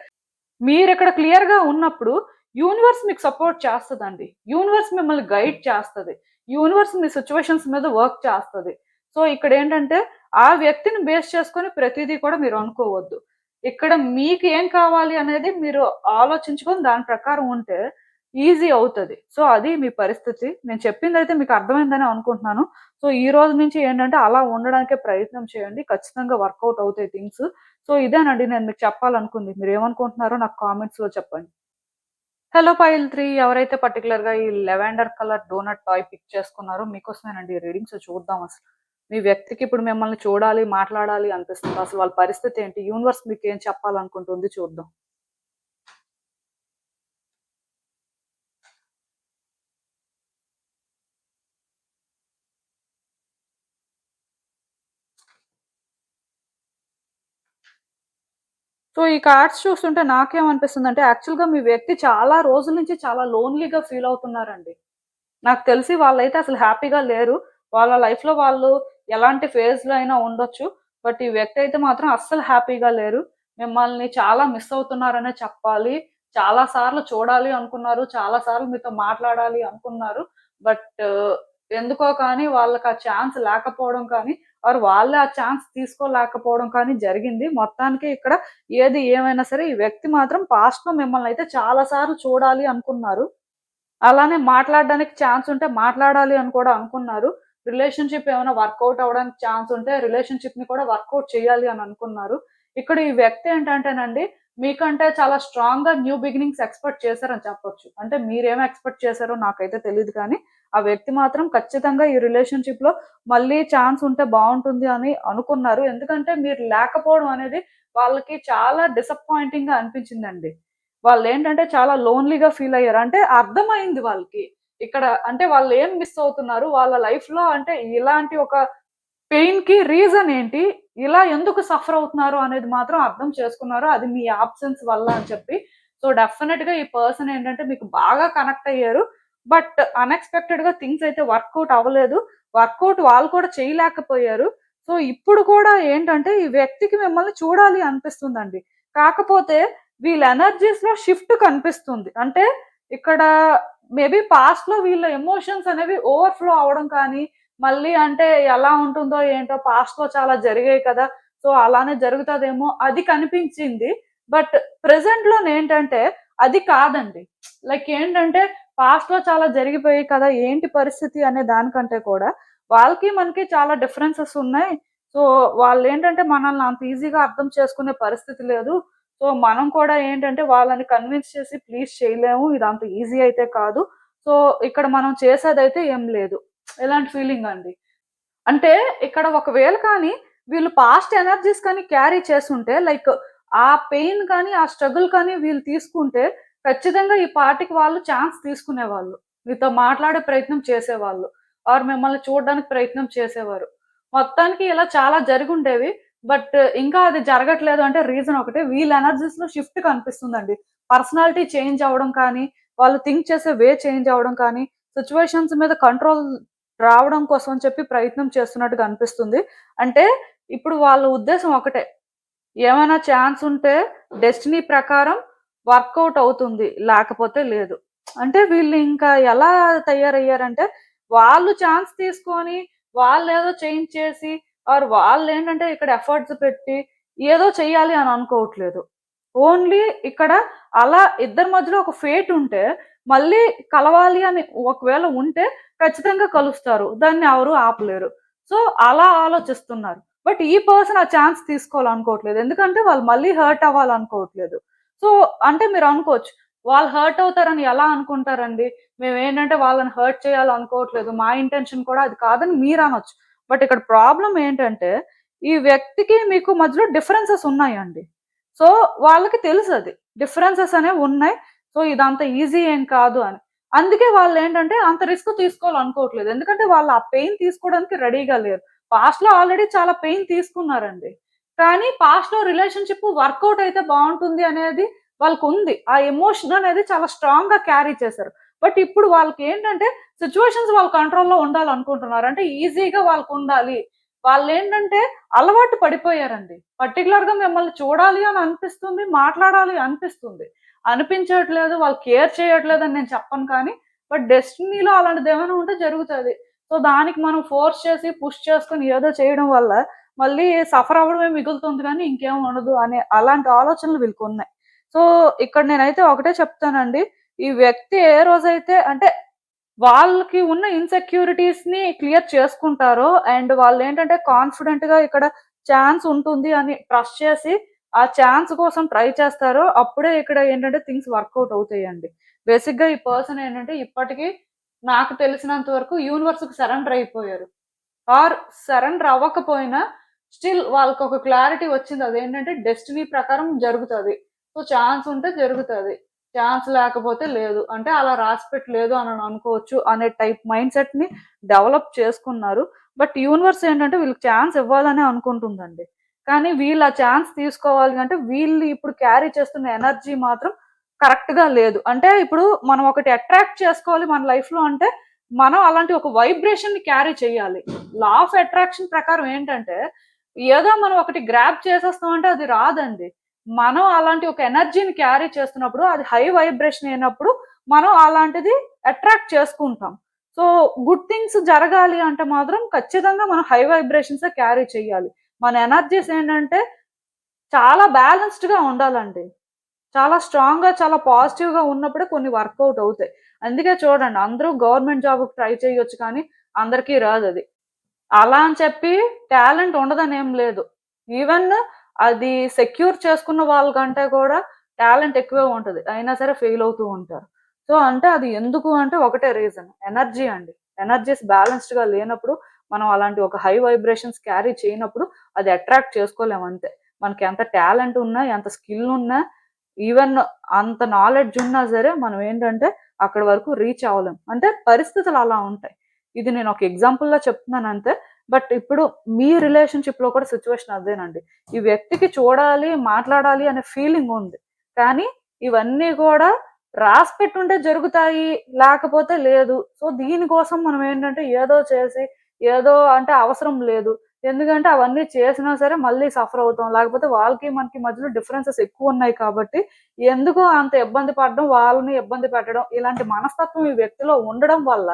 మీరిక్కడ క్లియర్‌గా ఉన్నప్పుడు యూనివర్స్ మీకు సపోర్ట్ చేస్తదండి. యూనివర్స్ మిమ్మల్ని గైడ్ చేస్తది. యూనివర్స్ మీ సిట్యుయేషన్స్ మీద వర్క్ చేస్తది. సో, ఇక్కడేంటంటే, ఆ వ్యక్తిని బేస్ చేసుకొని ప్రతీదీ కూడా మీరు అనుకోవద్దు. ఇక్కడ మీకు ఏం కావాలి అనేది మీరు ఆలోచించుకొని దాని ప్రకారం ఉంటే ఈజీ అవుతది. సో, అది మీ పరిస్థితి. నేను చెప్పిందైతే మీకు అర్థమైందని అనుకుంటున్నాను. సో, ఈ రోజు నుంచి ఏంటంటే, అలా ఉండడానికే ప్రయత్నం చేయండి. ఖచ్చితంగా వర్కౌట్ అవుతాయి థింగ్స్. సో, ఇదేనండి నేను మీకు చెప్పాలనుకుంది. మీరేమనుకుంటున్నారో నాకు కామెంట్స్‌లో చెప్పండి. హలో పైల్ 3 ఎవరైతే పర్టిక్యులర్‌గా ఈ lavender colour doughnut toy pick చేసుకున్నారో మీకోసమేనండి ఈ రీడింగ్. సో, చూద్దాం అసలు. మీ వ్యక్తికి ఇప్పుడు మిమ్మల్ని చూడాలి, మాట్లాడాలి అనిపిస్తుందా? అసలు వాళ్ళ పరిస్థితి ఏంటి? యూనివర్స్ మీకేం చెప్పాలనుకుంటుంది చూద్దాం. సో, ఈ కార్డ్స్ చూస్తుంటే నాకేమనిపిస్తుందంటే యాక్చువల్‌గా మీ వ్యక్తి చాలా రోజుల నుంచి చాలా లోన్‌లీగా ఫీల్ అవుతున్నారండి. నాకు తెలిసి వాళ్ళైతే అసలు హ్యాపీగా లేరు. వాళ్ళ లైఫ్‌లో వాళ్ళు ఎలాంటి ఫేజ్‌లో అయినా ఉండొచ్చు. బట్ ఈ వ్యక్తి అయితే మాత్రం అస్సలు హ్యాపీగా లేరు. మిమ్మల్ని చాలా మిస్ అవుతున్నారనే చెప్పాలి. చాలా సార్లు చూడాలి అనుకున్నారు. చాలా సార్లు మీతో మాట్లాడాలి అనుకున్నారు. బట్ ఎందుకో కానీ వాళ్ళకి ఆ ఛాన్స్ లేకపోవడం కానీ, ఆర్ వాళ్ళే ఆ ఛాన్స్ తీసుకోలేకపోవడం కానీ జరిగింది. మొత్తానికి ఇక్కడ ఏది ఏమైనా సరే ఈ వ్యక్తి మాత్రం పాస్ట్‌లో మిమ్మల్నయితే చాలా సార్లు చూడాలి అనుకున్నారు. అలానే మాట్లాడడానికి ఛాన్స్ ఉంటే మాట్లాడాలి అని కూడా అనుకున్నారు. రిలేషన్‌షిప్ ఏమైనా వర్కౌట్ అవ్వడానికి ఛాన్స్ ఉంటే రిలేషన్‌షిప్‌ని కూడా వర్కౌట్ చేయాలి అని అనుకున్నారు. ఇక్కడ ఈ వ్యక్తి ఏంటంటేనండి, మీకంటే చాలా స్ట్రాంగ్‌గా న్యూ బిగినింగ్స్ ఎక్స్‌పెక్ట్ చేశారని చెప్పొచ్చు. అంటే మీరేమి ఎక్స్‌పెక్ట్ చేశారో నాకైతే తెలీదు కానీ, ఆ వ్యక్తి మాత్రం ఖచ్చితంగా ఈ రిలేషన్‌షిప్‌లో మళ్ళీ ఛాన్స్ ఉంటే బావుంటుంది అని అనుకున్నారు. ఎందుకంటే మీరు లేకపోవడం అనేది వాళ్ళకి చాలా డిసప్పాయింటింగ్‌గా అనిపించిందండి. వాళ్ళేంటంటే చాలా లోన్‌లీగా ఫీల్ అయ్యారు. అంటే అర్థమైంది వాళ్ళకి. ఇక్కడ అంటే వాళ్ళేం మిస్ అవుతున్నారు. వాళ్ళ లైఫ్‌లో అంటే ఇలాంటి ఒక పెయిన్‌కి రీజన్ ఏంటి? ఇలా ఎందుకు సఫర్ అవుతున్నారు అనేది మాత్రం అర్థం చేసుకున్నారు. అది మీ యాబ్సెన్స్ వల్ల అని చెప్పి. సో, డెఫినెట్‌గా ఈ పర్సన్ ఏంటంటే మీకు బాగా కనెక్ట్ అయ్యారు. బట్ అన్‌ఎక్స్‌పెక్టెడ్‌గా థింగ్స్ అయితే వర్కౌట్ అవ్వలేదు. వర్కౌట్ వాళ్ళు కూడా చేయలేకపోయారు. సో, ఇప్పుడు కూడా ఏంటంటే ఈ వ్యక్తికి మిమ్మల్ని చూడాలి అనిపిస్తుందండి. కాకపోతే వీళ్ళ ఎనర్జీస్‌లో షిఫ్ట్ కనిపిస్తుంది. అంటే ఇక్కడ మేబీ పాస్ట్‌లో వీళ్ళ ఎమోషన్స్ అనేవి ఓవర్‌ఫ్లో అవ్వడం కానీ మళ్ళీ అంటే ఎలా ఉంటుందో ఏంటో పాస్ట్‌లో చాలా జరిగాయి కదా! సో, అలానే జరుగుతదేమో అది కనిపించింది. బట్ ప్రెజెంట్‌లోనేంటంటే అది కాదండి. లైక్ ఏంటంటే పాస్ట్‌లో చాలా జరిగిపోయాయి కదా! ఏంటి పరిస్థితి అనే దానికంటే కూడా వాళ్ళకి, మనకి చాలా డిఫరెన్సెస్ ఉన్నాయి. సో, వాళ్ళేంటంటే మనల్ని అంత ఈజీగా అర్థం చేసుకునే పరిస్థితి లేదు. సో, మనం కూడా ఏంటంటే వాళ్ళని కన్విన్స్ చేసి ప్లీజ్ చేయలేము. ఇదంత ఈజీ అయితే కాదు. సో, ఇక్కడ మనం చేసేదైతే ఏం లేదు. ఎలాంటి ఫీలింగ్ అండి. అంటే ఇక్కడ ఒకవేళ కానీ వీళ్ళు పాస్ట్ ఎనర్జీస్ కానీ క్యారీ చేసుంటే లైక్ ఆ పెయిన్ కానీ, ఆ స్ట్రగుల్ కానీ వీళ్ళు తీసుకుంటే ఖచ్చితంగా ఈ పార్టీకి వాళ్ళు ఛాన్స్ తీసుకునేవాళ్ళు. మీతో మాట్లాడే ప్రయత్నం చేసేవాళ్ళు. ఆర్ మిమ్మల్ని చూడడానికి ప్రయత్నం చేసేవారు. మొత్తానికి ఇలా చాలా జరిగుండేవి. బట్ ఇంకా అది జరగట్లేదు అంటే రీజన్ ఒకటే వీళ్ళ ఎనర్జీస్‌లో షిఫ్ట్ కనిపిస్తుందండి. పర్సనాలిటీ చేంజ్ అవ్వడం కానీ, వాళ్ళు థింక్ చేసే వే చేంజ్ అవ్వడం కానీ, సిట్యుయేషన్స్ మీద కంట్రోల్ రావడం కోసం అని చెప్పి ప్రయత్నం చేస్తున్నట్టుగా అనిపిస్తుంది. అంటే ఇప్పుడు వాళ్ళ ఉద్దేశ్యం ఒకటే. ఏమైనా ఛాన్స్ ఉంటే డెస్టినీ ప్రకారం వర్కౌట్ అవుతుంది, లేకపోతే లేదు. అంటే వీళ్ళు ఇంకా ఎలా తయారయ్యారంటే, వాళ్ళు ఛాన్స్ తీసుకొని వాళ్ళేదో చేంజ్ చేసి ఆర్ వాళ్ళేంటంటే ఇక్కడ ఎఫర్ట్స్ పెట్టి ఏదో చెయ్యాలి అని అనుకోవట్లేదు. ఓన్లీ ఇక్కడ అలా ఇద్దరి మధ్యలో ఒక ఫేట్ ఉంటే, మళ్ళీ కలవాలి అని ఒకవేళ ఉంటే ఖచ్చితంగా కలుస్తారు. దాన్ని ఎవరు ఆపలేరు. సో, అలా ఆలోచిస్తున్నారు. బట్ ఈ పర్సన్ ఆ ఛాన్స్ తీసుకోవాలనుకోవట్లేదు. ఎందుకంటే వాళ్ళు మళ్ళీ హర్ట్ అవ్వాలనుకోవట్లేదు. సో, అంటే మీరనుకోవచ్చు, వాళ్ళు హర్ట్ అవుతారని ఎలా అనుకుంటారండి? మేమేంటంటే వాళ్ళని హర్ట్ చేయాలనుకోవట్లేదు. మా ఇంటెన్షన్ కూడా అది కాదని మీరనొచ్చు. బట్ ఇక్కడ ప్రాబ్లమ్ ఏంటంటే, ఈ వ్యక్తికి మీకు మధ్యలో డిఫరెన్సెస్ ఉన్నాయండి. సో, వాళ్ళకి తెలుసది. డిఫరెన్సెస్ అనేవున్నాయి. సో, ఇదంత ఈజీ ఏం కాదు అని. అందుకే వాళ్ళేంటంటే అంత రిస్క్ తీసుకోవాలనుకోవట్లేదు. ఎందుకంటే వాళ్ళు ఆ పెయిన్ తీసుకోవడానికి రెడీగా లేరు. పాస్ట్‌లో ఆల్రెడీ చాలా పెయిన్ తీసుకున్నారండి. కానీ పాస్ట్‌లో రిలేషన్‌షిప్ వర్కౌట్ అయితే బావుంటుంది అనేది వాళ్ళకుంది. ఆ ఎమోషన్ అనేది చాలా స్ట్రాంగ్‌గా క్యారీ చేశారు. బట్ ఇప్పుడు వాళ్ళకేంటంటే సిట్యుయేషన్స్ వాళ్ళ కంట్రోల్‌లో ఉండాలనుకుంటున్నారు. అంటే ఈజీగా వాళ్ళకుండాలి. వాళ్ళేంటంటే అలవాటు పడిపోయారండి. పర్టిక్యులర్‌గా మిమ్మల్ని చూడాలి అని అనిపిస్తుంది, మాట్లాడాలి అనిపిస్తుంది. అనిపించట్లేదు, వాళ్ళు కేర్ చేయట్లేదని నేను చెప్పను కానీ, బట్ డెస్టినీలో అలాంటిదేమైనా ఉంటే జరుగుతది. సో, దానికి మనం ఫోర్స్ చేసి, పుష్ చేసుకొని ఏదో చేయడం వల్ల మళ్ళీ సఫర్ అవ్వడమే మిగులుతుంది గానీ ఇంకేం ఉండదు అనే అలాంటి ఆలోచనలు వీళ్ళకున్నాయి. సో, ఇక్కడ నేనైతే ఒకటే చెప్తానండి. ఈ వ్యక్తి ఏ రోజైతే అంటే వాళ్ళకి ఉన్న ఇన్‌సెక్యూరిటీస్‌ని క్లియర్ చేసుకుంటారో అండ్ వాళ్ళేంటంటే కాన్ఫిడెంట్‌గా ఇక్కడ ఛాన్స్ ఉంటుంది అని ట్రస్ట్ చేసి, ఆ ఛాన్స్ కోసం ట్రై చేస్తారో అప్పుడే ఇక్కడ ఏంటంటే థింగ్స్ వర్కౌట్ అవుతాయండి. బేసిక్‌గా ఈ పర్సన్ ఏంటంటే ఇప్పటికి నాకు తెలిసినంత వరకు యూనివర్స్‌కి సరెండర్ అయిపోయారు. ఆర్ సరెండర్ అవ్వకపోయినా స్టిల్ వాళ్ళకొక క్లారిటీ వచ్చింది. అదేంటంటే డెస్టినీ ప్రకారం జరుగుతది. సో, ఛాన్స్ ఉంటే జరుగుతది. ఛాన్స్ లేకపోతే లేదు. అంటే అలా రాసిపెట్టి లేదు అని అనుకోవచ్చు అనే టైప్ మైండ్ సెట్‌ని డెవలప్ చేసుకున్నారు. బట్ యూనివర్స్ ఏంటంటే వీళ్ళకి ఛాన్స్ ఇవ్వాలనే అనుకుంటుందండి. కానీ వీళ్ళు ఆ ఛాన్స్ తీసుకోవాలి అంటే వీళ్ళు ఇప్పుడు క్యారీ చేస్తున్న ఎనర్జీ మాత్రం కరెక్ట్‌గా లేదు. అంటే ఇప్పుడు మనం ఒకటి అట్రాక్ట్ చేసుకోవాలి మన లైఫ్‌లో అంటే మనం అలాంటి ఒక వైబ్రేషన్‌ని క్యారీ చేయాలి. లా ఆఫ్ అట్రాక్షన్ ప్రకారం ఏంటంటే, ఏదో మనం ఒకటి గ్రాబ్ చేసేస్తామంటే అది రాదండి. మనం అలాంటి ఒక ఎనర్జీని క్యారీ చేస్తున్నప్పుడు, అది హై వైబ్రేషన్ అయినప్పుడు, మనం అలాంటిది అట్రాక్ట్ చేసుకుంటాం. సో, గుడ్ థింగ్స్ జరగాలి అంటే మాత్రం ఖచ్చితంగా మనం హై వైబ్రేషన్సే క్యారీ చేయాలి. మన ఎనర్జీస్ ఏంటంటే, చాలా బ్యాలెన్స్‌డ్‌గా ఉండాలండి. చాలా స్ట్రాంగ్‌గా, చాలా పాజిటివ్‌గా ఉన్నప్పుడే కొన్ని వర్కౌట్ అవుతాయి. అందుకే చూడండి అందరూ గవర్నమెంట్ జాబ్‌కి ట్రై చేయొచ్చు కానీ, అందరికీ రాదది. అలా అని చెప్పి టాలెంట్ ఉండదనేం లేదు. ఈవెన్ అది సెక్యూర్ చేసుకున్న వాళ్ళకంటే కూడా టాలెంట్ ఎక్కువే ఉంటది. అయినా సరే ఫెయిల్ అవుతూ ఉంటారు. సో, అంటే అది ఎందుకు అంటే ఒకటే రీజన్ ఎనర్జీ అండి. ఎనర్జీస్ బ్యాలెన్స్‌డ్‌గా లేనప్పుడు మనం అలాంటి ఒక హై వైబ్రేషన్స్ క్యారీ చేయనప్పుడు అది అట్రాక్ట్ చేసుకోలేం అంతే. మనకి ఎంత టాలెంట్ ఉన్నా, ఎంత స్కిల్ ఉన్నా, ఈవెన్ అంత నాలెడ్జ్ ఉన్నా సరే మనం ఏంటంటే అక్కడి వరకు రీచ్ అవ్వలేం. అంటే పరిస్థితులు అలా ఉంటాయి. ఇది నేను ఒక ఎగ్జాంపుల్‌లా చెప్తున్నాను అంతే. బట్ ఇప్పుడు మీ రిలేషన్‌షిప్‌లో కూడా సిట్యుయేషన్ అదేనండి. ఈ వ్యక్తికి చూడాలి, మాట్లాడాలి అనే ఫీలింగ్ ఉంది. కానీ ఇవన్నీ కూడా రాసిపెట్టుంటే జరుగుతాయి, లేకపోతే లేదు. సో, దీనికోసం మనం ఏంటంటే ఏదో చేసి, ఏదో అంటే అవసరం లేదు. ఎందుకంటే అవన్నీ చేసినా సరే మళ్ళీ సఫర్ అవుతాం. లేకపోతే వాళ్ళకి మనకి మధ్యలో డిఫరెన్సెస్ ఎక్కువున్నాయి కాబట్టి, ఎందుకు అంత ఇబ్బంది పడడం, వాళ్ళని ఇబ్బంది పెట్టడం, ఇలాంటి మనస్తత్వం ఈ వ్యక్తిలో ఉండడం వల్ల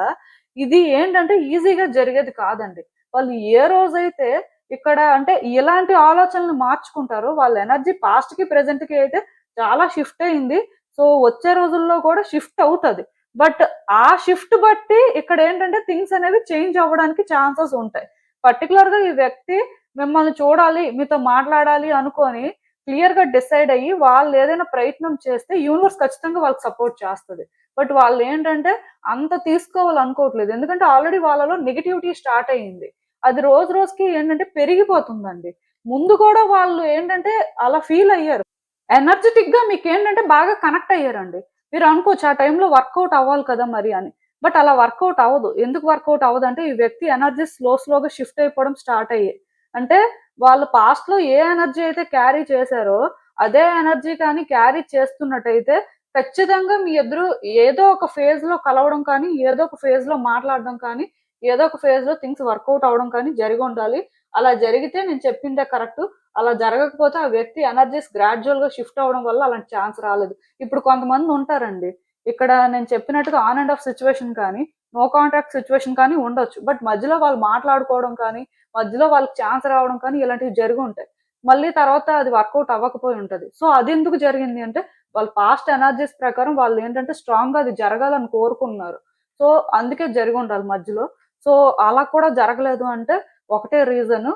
ఇది ఏంటంటే ఈజీగా జరిగేది కాదండి. వాళ్ళు ఏ రోజైతే ఇక్కడ అంటే ఇలాంటి ఆలోచనలు మార్చుకుంటారో వాళ్ళ ఎనర్జీ పాస్ట్‌కి, ప్రెజెంట్‌కి అయితే చాలా షిఫ్ట్ అయింది. సో, వచ్చే రోజుల్లో కూడా షిఫ్ట్ అవుతది. బట్ ఆ షిఫ్ట్ బట్టి ఇక్కడేంటంటే థింగ్స్ అనేవి చేంజ్ అవ్వడానికి ఛాన్సెస్ ఉంటాయి. పర్టిక్యులర్‌గా ఈ వ్యక్తి మిమ్మల్ని చూడాలి, మీతో మాట్లాడాలి అనుకోని క్లియర్‌గా డిసైడ్ అయ్యి వాళ్ళేదైనా ప్రయత్నం చేస్తే యూనివర్స్ ఖచ్చితంగా వాళ్ళకి సపోర్ట్ చేస్తది. బట్ వాళ్ళేంటంటే అంత తీసుకోవాలనుకోవట్లేదు. ఎందుకంటే ఆల్రెడీ వాళ్ళలో నెగటివిటీ స్టార్ట్ అయింది. అది రోజు రోజుకి ఏంటంటే పెరిగిపోతుందండి. ముందు కూడా వాళ్ళు ఏంటంటే అలా ఫీల్ అయ్యారు. ఎనర్జిటిక్‌గా మీకేంటంటే బాగా కనెక్ట్ అయ్యారండి. మీరు అనుకోవచ్చు ఆ టైంలో వర్కౌట్ అవ్వాలి కదా మరి అని. బట్ అలా వర్కౌట్ అవ్వదు. ఎందుకు వర్కౌట్ అవ్వదంటే ఈ వ్యక్తి ఎనర్జీ స్లోగా షిఫ్ట్ అయిపోవడం స్టార్ట్ అయ్యాయి. అంటే వాళ్ళు పాస్ట్‌లో ఏ ఎనర్జీ అయితే క్యారీ చేశారో అదే ఎనర్జీ కానీ క్యారీ చేస్తున్నట్టయితే ఖచ్చితంగా మీ ఇద్దరు ఏదో ఒక ఫేజ్‌లో కలవడం కానీ, ఏదో ఒక ఫేజ్‌లో మాట్లాడడం కానీ, ఏదో ఒక ఫేజ్‌లో థింగ్స్ వర్కౌట్ అవ్వడం కానీ జరిగుండాలి. అలా జరిగితే నేను చెప్పిందే కరెక్టు. అలా జరగకపోతే ఆ వ్యక్తి ఎనర్జీస్ గ్రాడ్యువల్ గా షిఫ్ట్ అవ్వడం వల్ల అలాంటి ఛాన్స్ రాలేదు. ఇప్పుడు కొంతమంది ఉంటారండి. ఇక్కడ నేను చెప్పినట్టుగా ఆన్ అండ్ ఆఫ్ సిచ్యువేషన్ కానీ, నో కాంటాక్ట్ సిచ్యువేషన్ కానీ ఉండొచ్చు. బట్ మధ్యలో వాళ్ళు మాట్లాడుకోవడం కానీ, మధ్యలో వాళ్ళకి ఛాన్స్ రావడం కానీ ఇలాంటివి జరిగి ఉంటాయి. మళ్ళీ తర్వాత అది వర్కౌట్ అవ్వకపోయి ఉంటది. సో అదెందుకు జరిగింది అంటే వాళ్ళ పాస్ట్ ఎనర్జీస్ ప్రకారం వాళ్ళు ఏంటంటే స్ట్రాంగ్ గా అది జరగాలని కోరుకున్నారు. సో అందుకే జరిగి ఉండాలి మధ్యలో. సో అలా కూడా జరగలేదు అంటే ఒకటే రీజన్,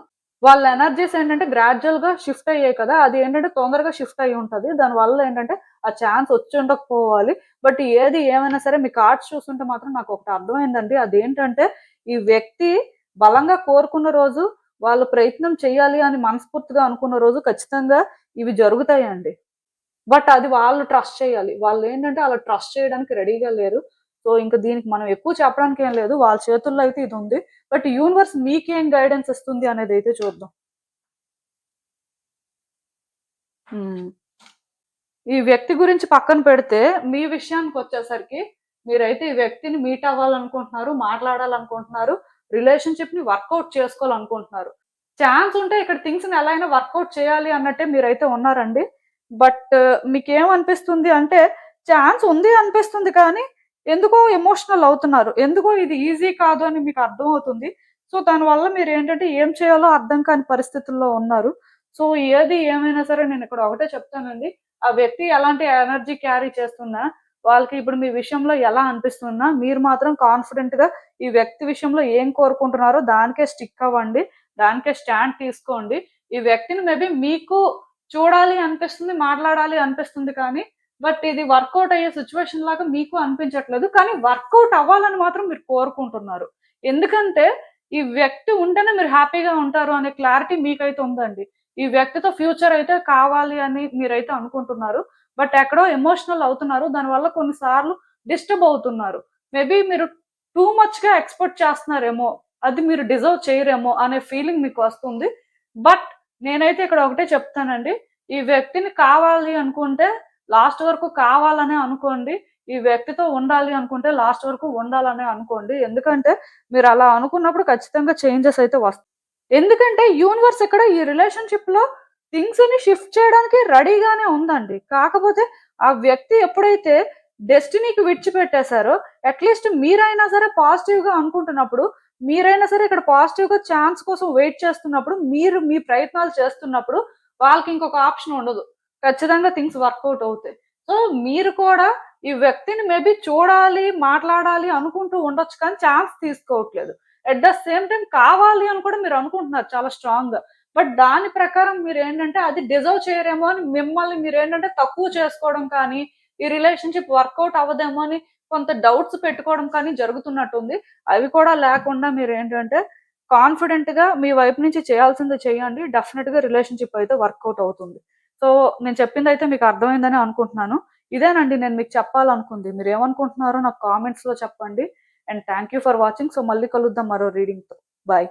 వాళ్ళ ఎనర్జీస్ ఏంటంటే గ్రాడ్యువల్ గా షిఫ్ట్ అయ్యాయి కదా! అది ఏంటంటే తొందరగా షిఫ్ట్ అయ్యి ఉంటది. దానివల్ల ఏంటంటే ఆ ఛాన్స్ వచ్చి ఉండకపోవాలి. బట్ ఏది ఏమైనా సరే మీ కార్డ్స్ చూస్తుంటే మాత్రం నాకు ఒకటి అర్థమైందండి. అదేంటంటే ఈ వ్యక్తి బలంగా కోరుకున్న రోజు, వాళ్ళు ప్రయత్నం చేయాలి అని మనస్ఫూర్తిగా అనుకున్న రోజు ఖచ్చితంగా ఇవి జరుగుతాయండి. బట్ అది వాళ్ళు ట్రస్ట్ చేయాలి. వాళ్ళేంటంటే అలా ట్రస్ట్ చేయడానికి రెడీగా లేరు. సో, ఇంక దీనికి మనం ఎక్కువ చెప్పడానికి ఏం లేదు. వాళ్ళ చేతుల్లో అయితే ఇదుంది. బట్ యూనివర్స్ మీకేం గైడెన్స్ ఇస్తుంది అనేదైతే చూద్దాం. హ్మ్. ఈ వ్యక్తి గురించి పక్కన పెడితే, మీ విషయానికొచ్చేసరికి మీరైతే ఈ వ్యక్తిని మీట్ అవ్వాలనుకుంటున్నారు, మాట్లాడాలనుకుంటున్నారు, రిలేషన్‌షిప్‌ని వర్కౌట్ చేసుకోవాలనుకుంటున్నారు. ఛాన్స్ ఉంటే ఇక్కడ థింగ్స్‌ని ఎలా అయినా వర్కౌట్ చేయాలి అన్నట్టే మీరైతే ఉన్నారండి. బట్ మీకేమనిపిస్తుంది అంటే, ఛాన్స్ ఉంది అనిపిస్తుంది కానీ, ఎందుకో ఎమోషనల్ అవుతున్నారు. ఎందుకో ఇది ఈజీ కాదు అని మీకు అర్థమవుతుంది. సో, దానివల్ల మీరేంటంటే ఏం చేయాలో అర్థం కాని పరిస్థితుల్లో ఉన్నారు. సో, ఏది ఏమైనా సరే నేనిక్కడ ఒకటే చెప్తానండి. ఆ వ్యక్తి ఎలాంటి ఎనర్జీ క్యారీ చేస్తున్నా, వాళ్ళకి ఇప్పుడు మీ విషయంలో ఎలా అనిపిస్తున్నా, మీరు మాత్రం కాన్ఫిడెంట్‌గా ఈ వ్యక్తి విషయంలో ఏం కోరుకుంటున్నారో దానికే స్టిక్ అవ్వండి. దానికే స్టాండ్ తీసుకోండి. ఈ వ్యక్తిని మేబీ మీకు చూడాలి అనిపిస్తుంది, మాట్లాడాలి అనిపిస్తుంది కానీ, బట్ ఇది వర్కౌట్ అయ్యే సిట్యుయేషన్ లాగా మీకు అనిపించట్లేదు. కానీ వర్కౌట్ అవ్వాలని మాత్రం మీరు కోరుకుంటున్నారు. ఎందుకంటే, ఈ వ్యక్తి ఉంటేనే మీరు హ్యాపీగా ఉంటారు అనే క్లారిటీ మీకైతే ఉందండి. ఈ వ్యక్తితో ఫ్యూచర్ అయితే కావాలి అని మీరైతే అనుకుంటున్నారు. బట్ ఎక్కడో ఎమోషనల్ అవుతున్నారు. దానివల్ల కొన్ని సార్లు డిస్టర్బ్ అవుతున్నారు. మేబీ మీరు టూ మచ్‌గా ఎక్స్‌పెక్ట్ చేస్తున్నారేమో! అది మీరు డిజర్వ్ చేయరేమో అనే ఫీలింగ్ మీకు వస్తుంది. బట్ నేనైతే ఇక్కడ ఒకటే చెప్తానండి. ఈ వ్యక్తిని కావాలి అనుకుంటే లాస్ట్ వరకు కావాలనే అనుకోండి. ఈ వ్యక్తితో ఉండాలి అనుకుంటే లాస్ట్ వరకు ఉండాలనే అనుకోండి. ఎందుకంటే మీరలా అనుకున్నప్పుడు ఖచ్చితంగా చేంజెస్ అయితే వస్తాయి. ఎందుకంటే యూనివర్స్ ఇక్కడ ఈ రిలేషన్‌షిప్‌లో థింగ్స్‌ని షిఫ్ట్ చేయడానికి రెడీగానే ఉందండి. కాకపోతే ఆ వ్యక్తి ఎప్పుడైతే డెస్టినీకి విడిచిపెట్టేసారో అట్‌లీస్ట్ మీరైనా సరే పాజిటివ్‌గా అనుకుంటున్నప్పుడు, మీరైనా సరే ఇక్కడ పాజిటివ్‌గా ఛాన్స్ కోసం వెయిట్ చేస్తున్నప్పుడు, మీరు మీ ప్రయత్నాలు చేస్తున్నప్పుడు వాళ్ళకి ఇంకొక ఆప్షన్ ఉండదు. ఖచ్చితంగా థింగ్స్ వర్కౌట్ అవుతాయి. సో, మీరు కూడా ఈ వ్యక్తిని మేబీ చూడాలి, మాట్లాడాలి అనుకుంటూ ఉండొచ్చు కానీ ఛాన్స్ తీసుకోవట్లేదు. ఎట్ ద సేమ్ టైమ్ కావాలి అని కూడా మీరు అనుకుంటున్నారు చాలా స్ట్రాంగ్‌గా. బట్ దాని ప్రకారం మీరేంటంటే అది డిజర్వ్ చేయరేమో అని మిమ్మల్ని మీరేంటంటే తక్కువ చేసుకోవడం కానీ, ఈ రిలేషన్‌షిప్ వర్కౌట్ అవ్వదేమో అని కొంత డౌట్స్ పెట్టుకోవడం కానీ జరుగుతున్నట్టుంది. అవి కూడా లేకుండా మీరేంటంటే కాన్ఫిడెంట్‌గా మీ వైపు నుంచి చేయాల్సింది చేయండి. డెఫినిట్‌గా రిలేషన్‌షిప్ అయితే వర్కౌట్ అవుతుంది. సో, నేను చెప్పిందైతే మీకు అర్థమైందని అనుకుంటున్నాను. ఇదేనండి నేను మీకు చెప్పాలనుకుంది. మీరేమనుకుంటున్నారో నాకు కామెంట్స్‌లో చెప్పండి. And thank you for watching. So, మళ్ళీ కలుద్దాం మరో రీడింగ్‌తో. బాయ్.